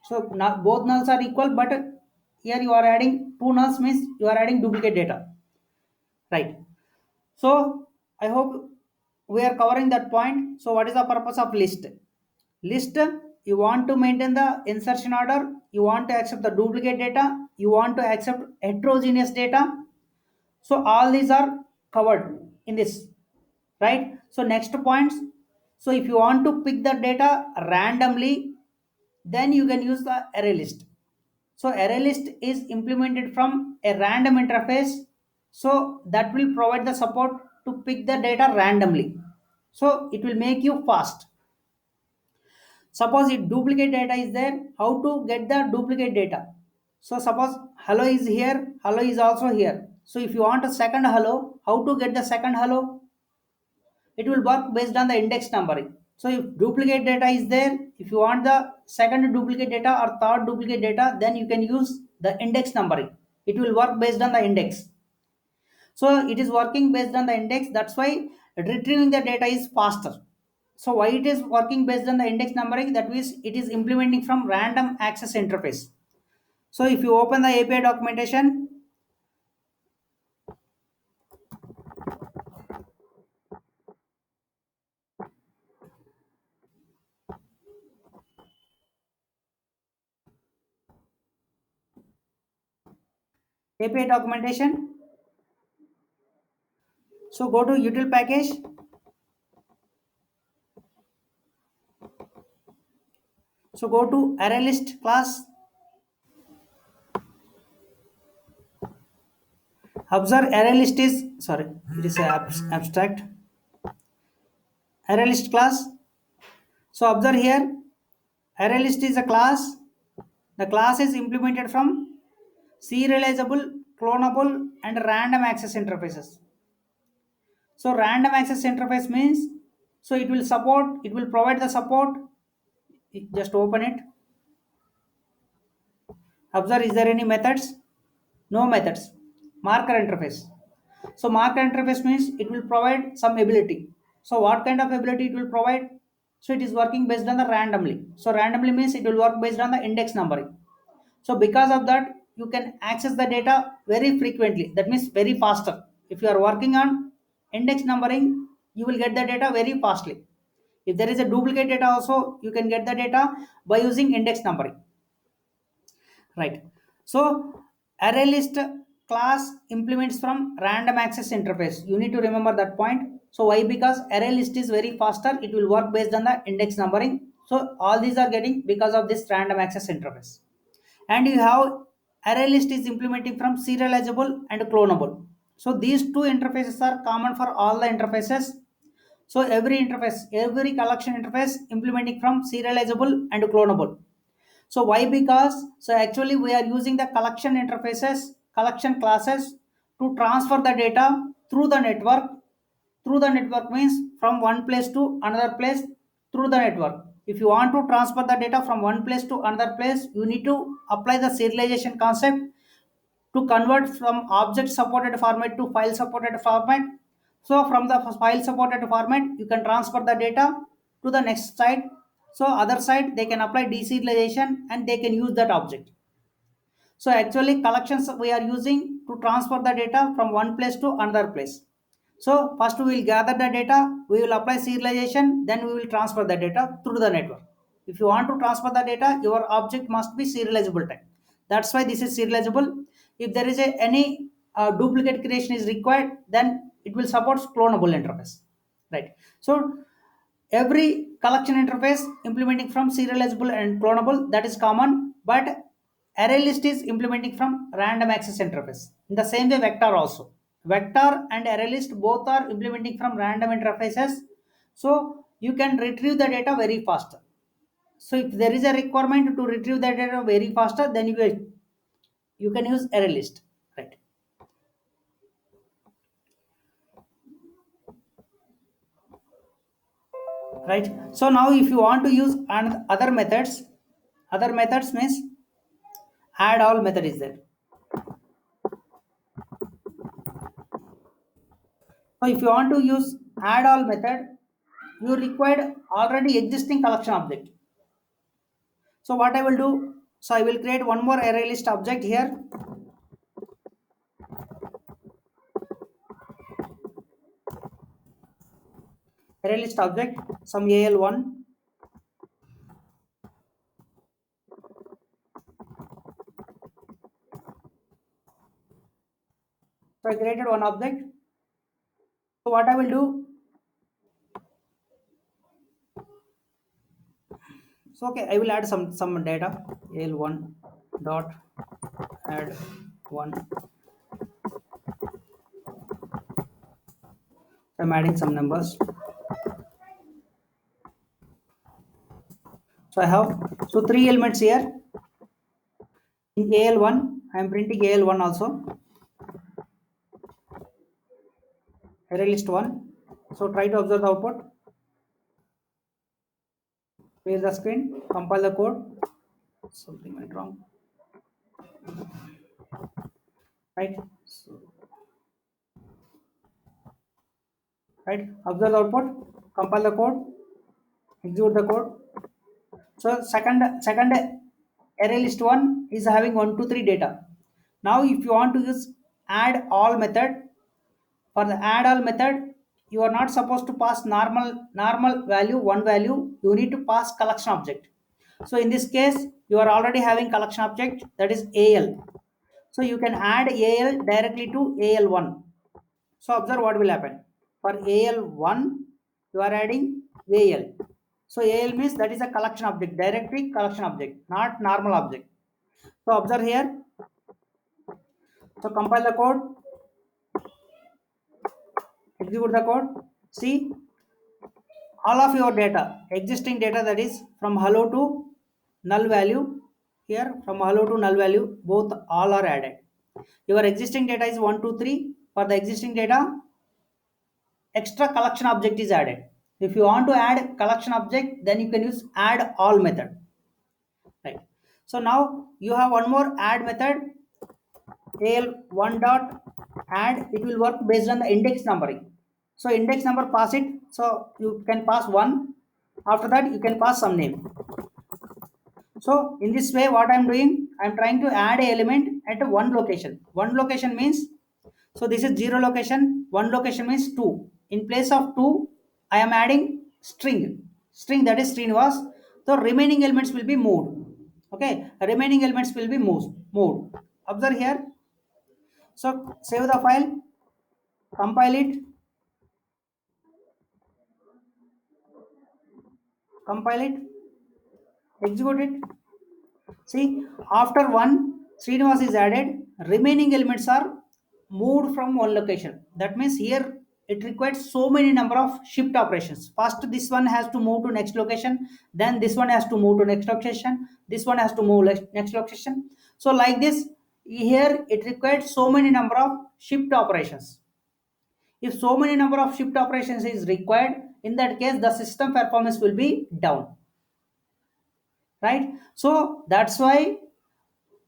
So both nulls are equal, but here you are adding two nulls, means you are adding duplicate data, right? So I hope we are covering that point. So what is the purpose of list? List, you want to maintain the insertion order, you want to accept the duplicate data, you want to accept heterogeneous data. So all these are covered in this, right? So next points, so if you want to pick the data randomly, then you can use the array list. So array list is implemented from a random interface, so that will provide the support to pick the data randomly. So it will make you fast. Suppose if duplicate data is there, how to get the duplicate data? So suppose hello is here, hello is also here. So if you want a second hello, how to get the second hello? It will work based on the index numbering. So if duplicate data is there, if you want the second duplicate data or third duplicate data, then you can use the index numbering. It will work based on the index. So it is working based on the index. That's why retrieving the data is faster. So why it is working based on the index numbering? That means it is implementing from random access interface. So if you open the API documentation, API documentation. So go to util package. So go to array list class. Observe array list is, sorry, it is abstract. Array list class. So observe here, array list is a class. The class is implemented from serializable, clonable, and random access interfaces. So random access interface means, so it will provide the support. Just open it. Observe, is there any methods? No methods. Marker interface. So marker interface means it will provide some ability. So what kind of ability it will provide? So it is working based on the randomly. So randomly means it will work based on the index numbering. So because of that, you can access the data very frequently. That means very faster. If you are working on index numbering, you will get the data very fastly. If there is a duplicate data also, you can get the data by using index numbering. Right. So array list class implements from random access interface. You need to remember that point. So why? Because array list is very faster. It will work based on the index numbering. So all these are getting because of this random access interface. And you have array list is implementing from serializable and clonable. So these two interfaces are common for all the interfaces. So every interface, every collection interface implementing from serializable and clonable. So why? Because so actually we are using the collection interfaces, collection classes to transfer the data through the network. Through the network means from one place to another place through the network. If you want to transfer the data from one place to another place, you need to apply the serialization concept to convert from object supported format to file supported format. So from the file supported format, you can transfer the data to the next side. So other side, they can apply deserialization and they can use that object. So actually collections we are using to transfer the data from one place to another place. So first we will gather the data, we will apply serialization, then we will transfer the data through the network. If you want to transfer the data, your object must be serializable type. That's why this is serializable. If there is any duplicate creation is required, then it will support clonable interface. Right. So every collection interface implementing from serializable and clonable, that is common, but array list is implementing from random access interface. In the same way, vector also, vector and array list both are implementing from random interfaces. So you can retrieve the data very faster. So if there is a requirement to retrieve the data very faster, then you can use array list, right? Right. So now if you want to use other methods means add all method is there. So if you want to use add all method, you required already existing collection object. So what I will do, so I will create one more array list object here. Array list object, some AL1. So I created one object. So what I will do, so okay, I will add some data. AL1 dot add one. I'm adding some numbers. So I have three elements here. In AL1, I am printing AL1 also. Array list 1. So try to observe the output. Clear the screen, compile the code. Something went wrong. Right? So, right? Observe the output, compile the code, execute the code. So second array list 1 is having 1, 2, 3 data. Now if you want to use add all method, for the add all method, you are not supposed to pass normal value, one value. You need to pass collection object. So in this case, you are already having collection object, that is AL. So you can add AL directly to AL1. So observe what will happen. For AL1, you are adding AL. So AL means that is a collection object, directly collection object, not normal object. So observe here. So compile the code, execute the code. See, all of your data, existing data, that is from hello to null value, here from hello to null value, both all are added. Your existing data is 1, 2, 3. For the existing data, extra collection object is added. If you want to add collection object, then you can use add all method, right? So now you have one more add method, al1 dot add. It will work based on the index numbering. So index number, pass it. So you can pass 1. After that you can pass some name. So in this way, what I'm doing, I'm trying to add a element at one location. One location means, so this is 0 location, 1 location means 2. In place of 2, I am adding string, that is Srinivas. So remaining elements will be moved. Okay, remaining elements will be moved. Observe here. So save the file, compile it, execute it. See, after one Srinivas is added, remaining elements are moved from one location. That means here it requires so many number of shift operations. First, this one has to move to next location. Then this one has to move to next location. This one has to move next location. So like this, here it requires so many number of shift operations. If so many number of shift operations is required, in that case the system performance will be down, right? So that's why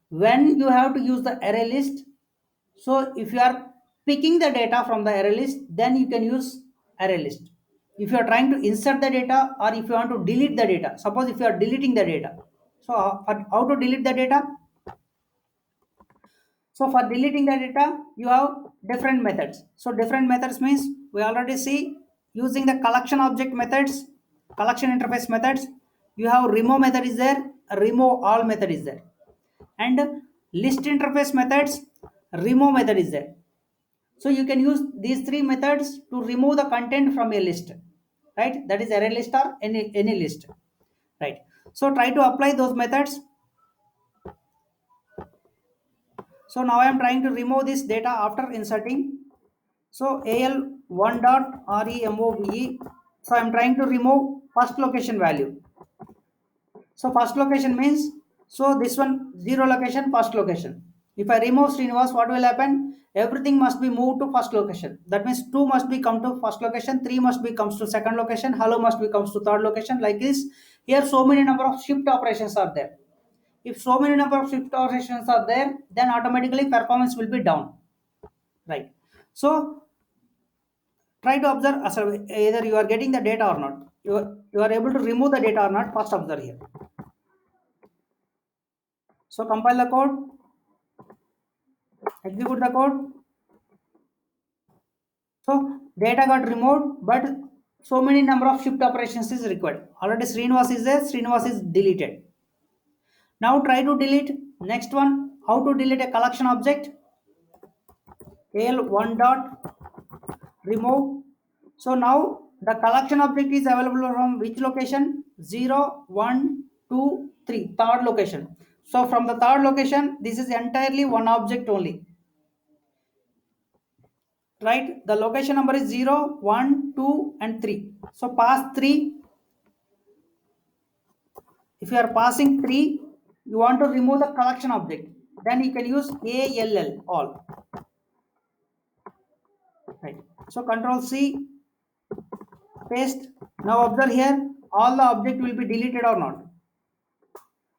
when you have to use the array list, so if you are picking the data from the array list, then you can use array list. If you are trying to insert the data, or if you want to delete the data, suppose if you are deleting the data, so how to delete the data? So for deleting the data, you have different methods. So different methods means we already see using the collection object methods, collection interface methods. You have remove method is there, remove all method is there, and list interface methods, remove method is there. So you can use these three methods to remove the content from a list, right? That is array list or any list, right? So try to apply those methods. So now I am trying to remove this data after inserting. So al1 dot remove. So I am trying to remove first location value. So first location means, so this one zero location, first location. If I remove Srinivas, what will happen? Everything must be moved to first location. That means 2 must be come to first location, 3 must be comes to second location, hello must be comes to third location. Like this, here so many number of shift operations are there. If so many number of shift operations are there, then automatically performance will be down, right? So try to observe either you are getting the data or not. You are able to remove the data or not. First observe here. So compile the code, execute the code. So data got removed, but so many number of shift operations is required. Already Srinivas is there, Srinivas is deleted. Now try to delete. Next one, how to delete a collection object? al1 dot remove. So now the collection object is available from which location? 0, 1, 2, 3, third location. So from the third location, this is entirely one object only, right? The location number is 0, 1, 2, and 3. So pass 3. If you are passing 3, you want to remove the collection object, then you can use all, right? So control C, paste. Now observe here, all the object will be deleted or not.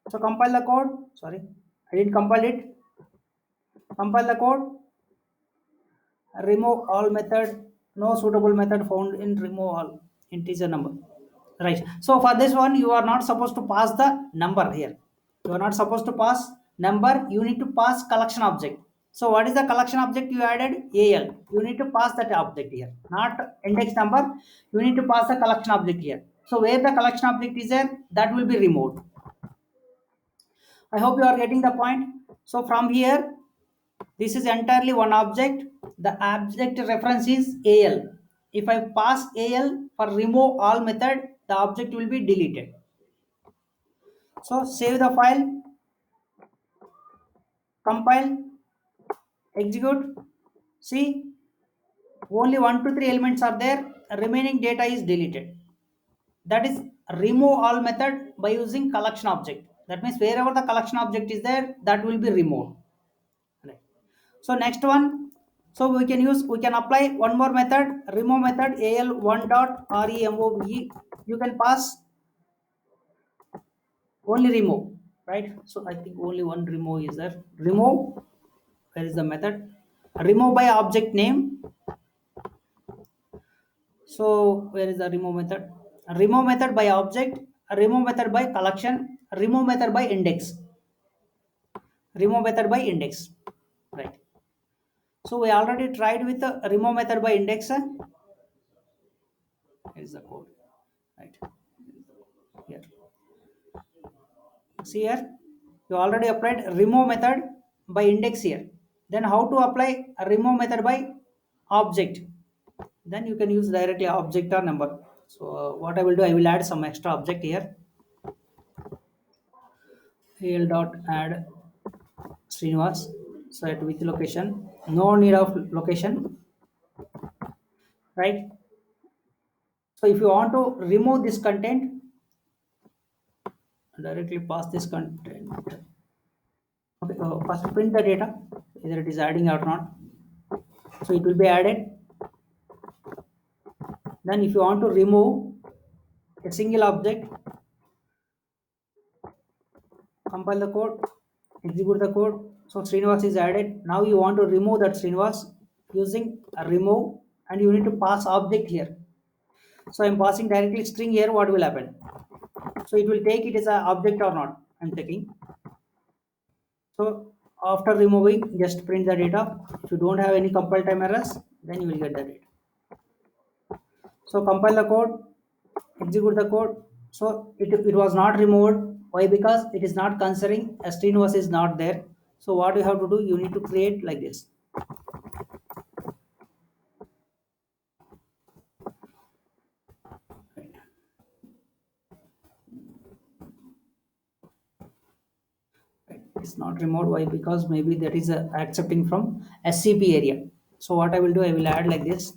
So compile the code. Sorry, I didn't compile it. Compile the code. Remove all method. No suitable method found in remove all integer number. Right. So for this one, you are not supposed to pass the number here. You are not supposed to pass number. You need to pass collection object. So what is the collection object you added? AL. You need to pass that object here, not index number. You need to pass the collection object here. So where the collection object is there, that will be removed. I hope you are getting the point. So from here, this is entirely one object. The object reference is AL. If I pass AL for remove all method, the object will be deleted. So save the file, compile, execute. See, only 1 to 3 elements are there. Remaining data is deleted. That is remove all method by using collection object. That means wherever the collection object is there, that will be removed. Right. So next one, so we can apply one more method, remove method al1 dot remove. You can pass only remove, right? So I think only one remove is there. Remove, where is the method? Remove by object name. So where is the remove method? Remove method by object, remove method by collection, remove method by index, remove method by index, right? So we already tried with the remove method by index. Here is the code, right? Here, see here, you already applied remove method by index here. Then how to apply a remove method by object? Then you can use directly object or number. So what I will do, I will add some extra object here. Al dot add Srinivas. So at which location? No need of location, right? So if you want to remove this content, directly pass this content. Okay, first print the data, either it is adding or not. So it will be added. Then if you want to remove a single object, compile the code, execute the code. So Srinivas is added. Now you want to remove that Srinivas using a remove, and you need to pass object here. So I'm passing directly string here. What will happen? So it will take it as an object or not. I'm checking. So after removing, just print the data. If you don't have any compile time errors, then you will get the data. So compile the code, execute the code. So it was not removed. Why? Because it is not considering a Srinivas is not there. So what you have to do, you need to create like this. It's not removed. Why? Because maybe that is accepting from SCP area. So what I will do, I will add like this.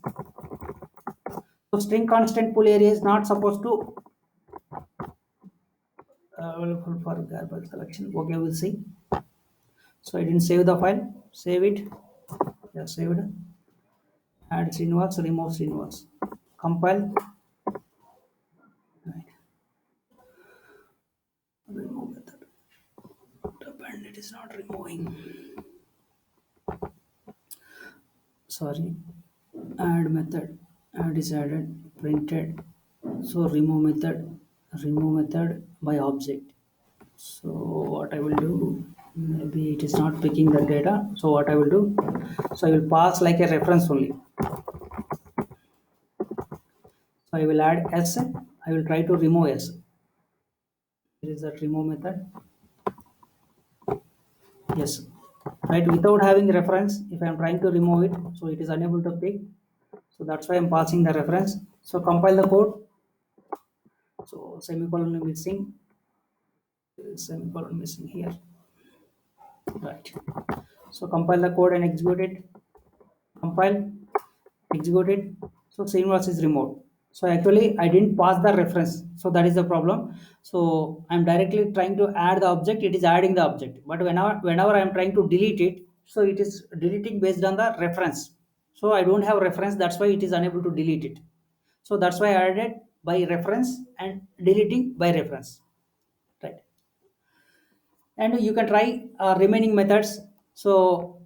So string constant pool area is not supposed to available for garbage collection. Okay, we'll see. So I didn't save the file. Save it. Yeah, saved. Add Srinivas, remove Srinivas. Compile. Right. Remove method. And it is not removing. Sorry. Add method. Add is added. Printed. So remove method by object. So what I will do, maybe it is not picking the data. So what I will do, so I will pass like a reference only. So I will add s. I will try to remove s. Here is that remove method. Yes, right. Without having reference, if I am trying to remove it, so it is unable to pick. So that's why I'm passing the reference. So compile the code. So semicolon missing. Semicolon missing here. Right. So compile the code and execute it. Compile, execute it. So Srinivas is removed. So actually I didn't pass the reference. So that is the problem. So I'm directly trying to add the object. It is adding the object. But whenever I'm trying to delete it, so it is deleting based on the reference. So I don't have reference. That's why it is unable to delete it. So that's why I added by reference and deleting by reference. Right. And you can try remaining methods. So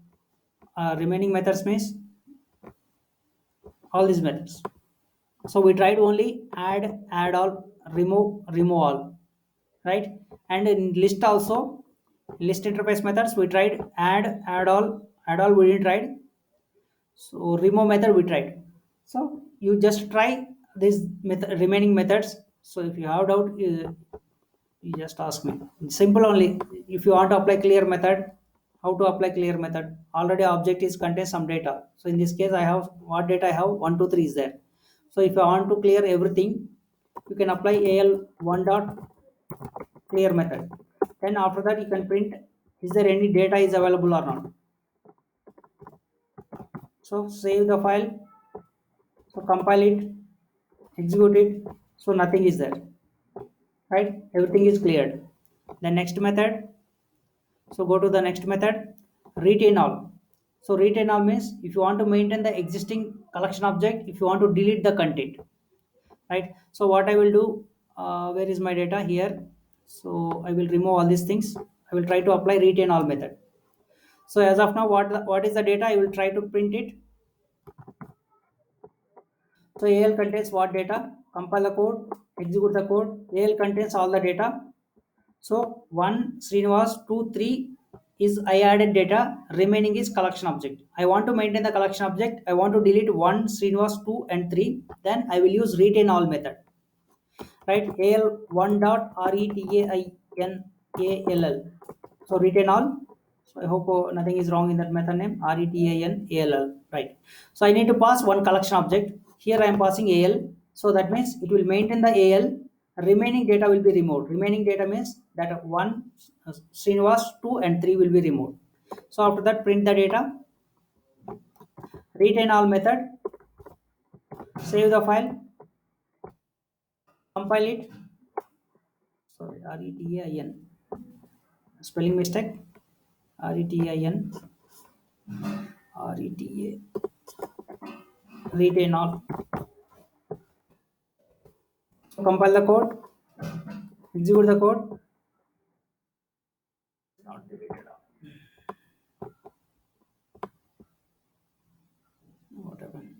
remaining methods means all these methods. So we tried only add all, remove all, right? And in list also, list interface methods, we tried add all we didn't try. So remove method we tried. So you just try these remaining methods. So if you have doubt, you just ask me. Simple only. If you want to apply clear method, how to apply clear method? Already object is contains some data. So in this case I have what data I have, 1 2 3 is there. So if I want to clear everything, you can apply al1 dot clear method. Then after that you can print is there any data is available or not. So save the file. So compile it, execute it. So nothing is there, right? Everything is cleared. The next method, so go to the next method, retain all. So retain all means if you want to maintain the existing collection object, if you want to delete the content, right? So what I will do, where is my data here? So I will remove all these things. I will try to apply retain all method. So as of now, what is the data? I will try to print it. So al contains what data? Compile the code, execute the code. Al contains all the data. So 1 Srinivas, 2 3 is I added data, remaining is collection object. I want to maintain the collection object. I want to delete 1 Srinivas, 2 and 3. Then I will use retain all method, right? Al1 dot retain all. So retain all. So I hope nothing is wrong in that method name, RETANALL, right? So I need to pass one collection object. Here I am passing AL. So that means it will maintain the AL. Remaining data will be removed. Remaining data means that 1, Srinivas, 2 and 3 will be removed. So after that, print the data, retain all method, save the file, compile it. Sorry, RETAIN. Spelling mistake. RETAIN. RETA. Retain all. So compile the code, execute the code. Not deleted. What happened?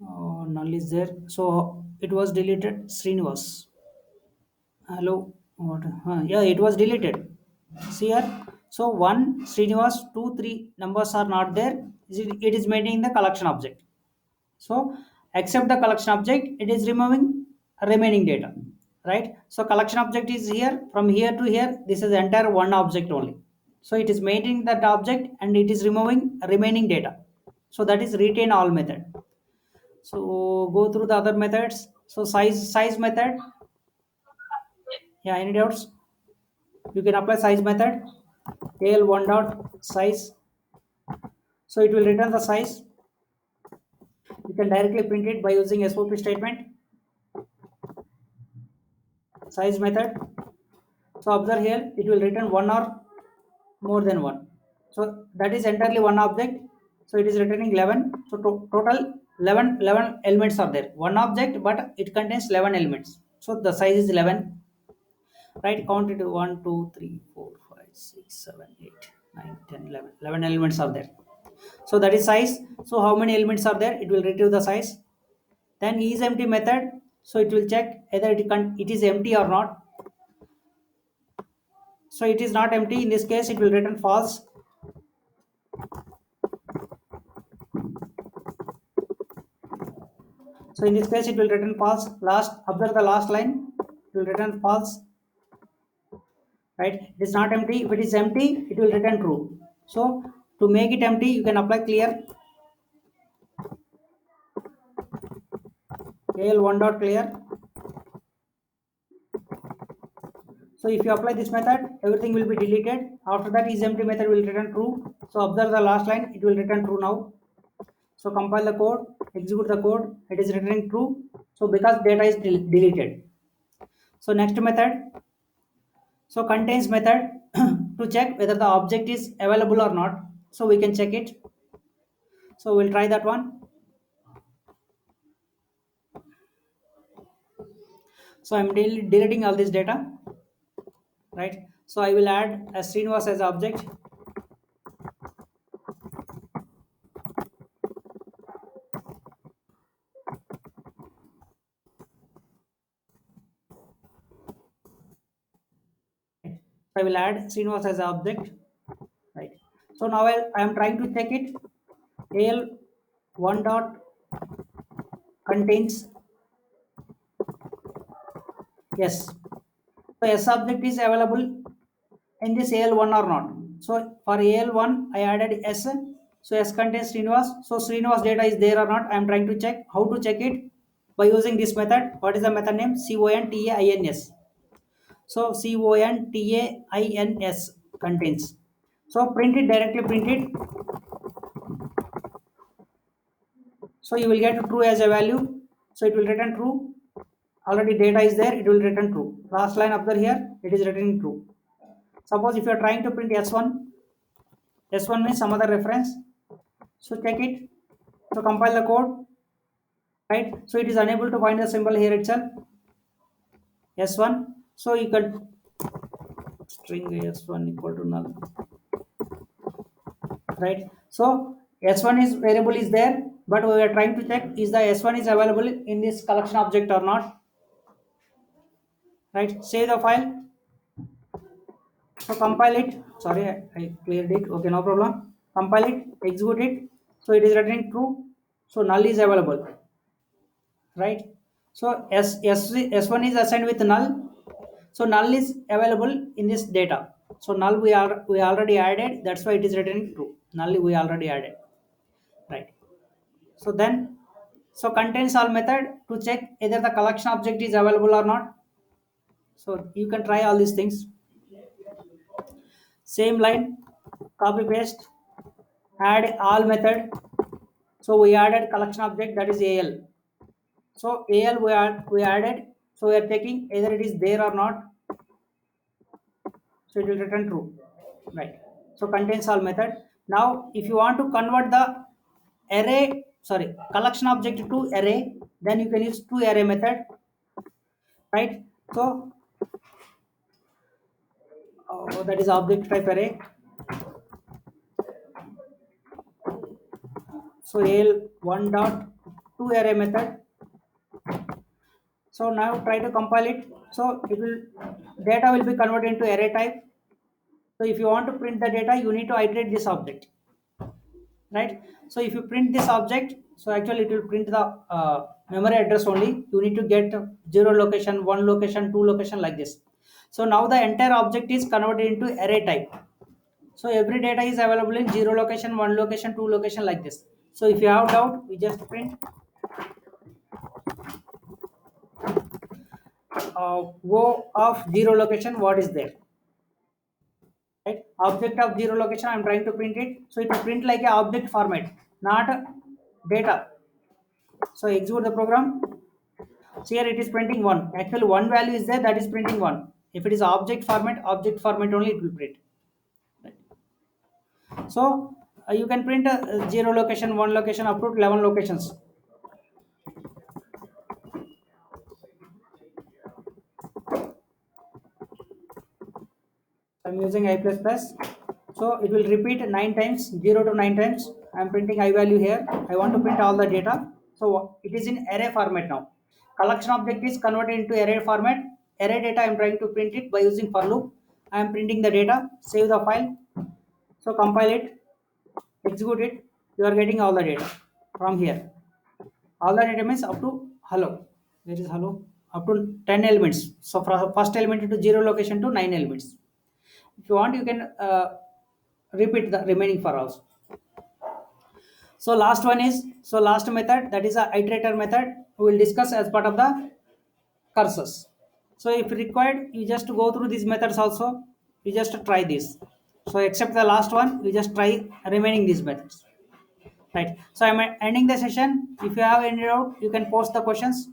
Oh, null is there. So it was deleted. Srinivas. Hello. What? Yeah, it was deleted. See here. So 1, Srinivas, 2, 3 numbers are not there. It is maintaining the collection object. So except the collection object, it is removing remaining data. Right. So collection object is here. From here to here, this is entire one object only. So it is maintaining that object and it is removing remaining data. So that is retain all method. So go through the other methods. So size method. Yeah, any doubts? You can apply size method. AL1 dot size. So it will return the size. You can directly print it by using SOP statement. Size method. So observe here, it will return one or more than one. So that is entirely one object. So it is returning 11. So total 11 elements are there. One object, but it contains 11 elements. So the size is 11. Right, count it 1, 2, 3, 4, 5, 6, 7, 8, 9, 10, 11. 11 elements are there. So that is size. So how many elements are there? It will retrieve the size. Then isEmpty method. So it will check either it is empty or not. So it is not empty. In this case, it will return false. So in this case, it will return false. Observe the last line. It will return false. Right? It is not empty. If it is empty, it will return true. So to make it empty, you can apply clear. AL1 dot clear. So if you apply this method, everything will be deleted. After that, isEmpty method will return true. So observe the last line. It will return true now. So compile the code, execute the code. It is returning true. So because data is deleted. So next method. So contains method to check whether the object is available or not. So we can check it. So we'll try that one. So I'm deleting all this data. Right. So I will add a Srinivas as object. I will add Srinivas as object. Right. So now I am trying to check it. AL1 dot contains yes. So S object is available in this AL1 or not. So for AL1 I added S. So S contains Srinivas. So Srinivas data is there or not. I am trying to check. How to check it? By using this method. What is the method name? CONTAINS. So CONTAINS contains. So print it, directly print it. So you will get true as a value. So it will return true. Already data is there, it will return true. Last line up there here, it is returning true. Suppose if you are trying to print S1, S1 means some other reference. So check it. So compile the code. Right. So it is unable to find the symbol here itself. S1. So you can string S1 equal to null. Right. So S1 is variable is there, but we are trying to check is the S1 is available in this collection object or not. Right. Save the file. So compile it. Sorry, I cleared it. Okay, no problem. Compile it, execute it. So it is returning true. So null is available. Right. So S1 is assigned with null. So null is available in this data. So null we already added, that's why it is written true. Null we already added, right? So then, so contains all method to check either the collection object is available or not. So you can try all these things. Same line, copy paste, add all method. So we added collection object, that is AL. So AL we added. So we are checking either it is there or not. So it will return true, right? So contains all method. Now if you want to convert the array, sorry, collection object to array, then you can use toArray method, right? So that is object type array. So al1 dot toArray method. So now try to compile it. So it will, data will be converted into array type. So if you want to print the data, you need to iterate this object, right? So if you print this object, so actually it will print the memory address only. You need to get 0 location, 1 location, 2 location, like this. So now the entire object is converted into array type. So every data is available in 0 location, 1 location, 2 location, like this. So if you have doubt, we just print O of 0 location, what is there, right? Object of 0 location, I'm trying to print it. So it will print like a object format, not a data. So execute the program. So here it is printing 1. Actually one value is there, that is printing 1. If it is object format only it will print. So you can print a 0 location, 1 location, up to 11 locations. I'm using I++. So it will repeat 9 times, 0 to 9 times. I'm printing I value here. I want to print all the data. So it is in array format now. Collection object is converted into array format. Array data I'm trying to print it by using for loop. I am printing the data. Save the file. So compile it, execute it. You are getting all the data from here. All the data means up to hello. Where is hello? Up to 10 elements. So from first element into 0 location to 9 elements. If you want, you can repeat the remaining for also. So last one is, so last method, that is a iterator method, we will discuss as part of the cursors. So if required, you just go through these methods also. You just try this. So except the last one, you just try remaining these methods, right? So I'm ending the session. If you have any doubt, you can post the questions.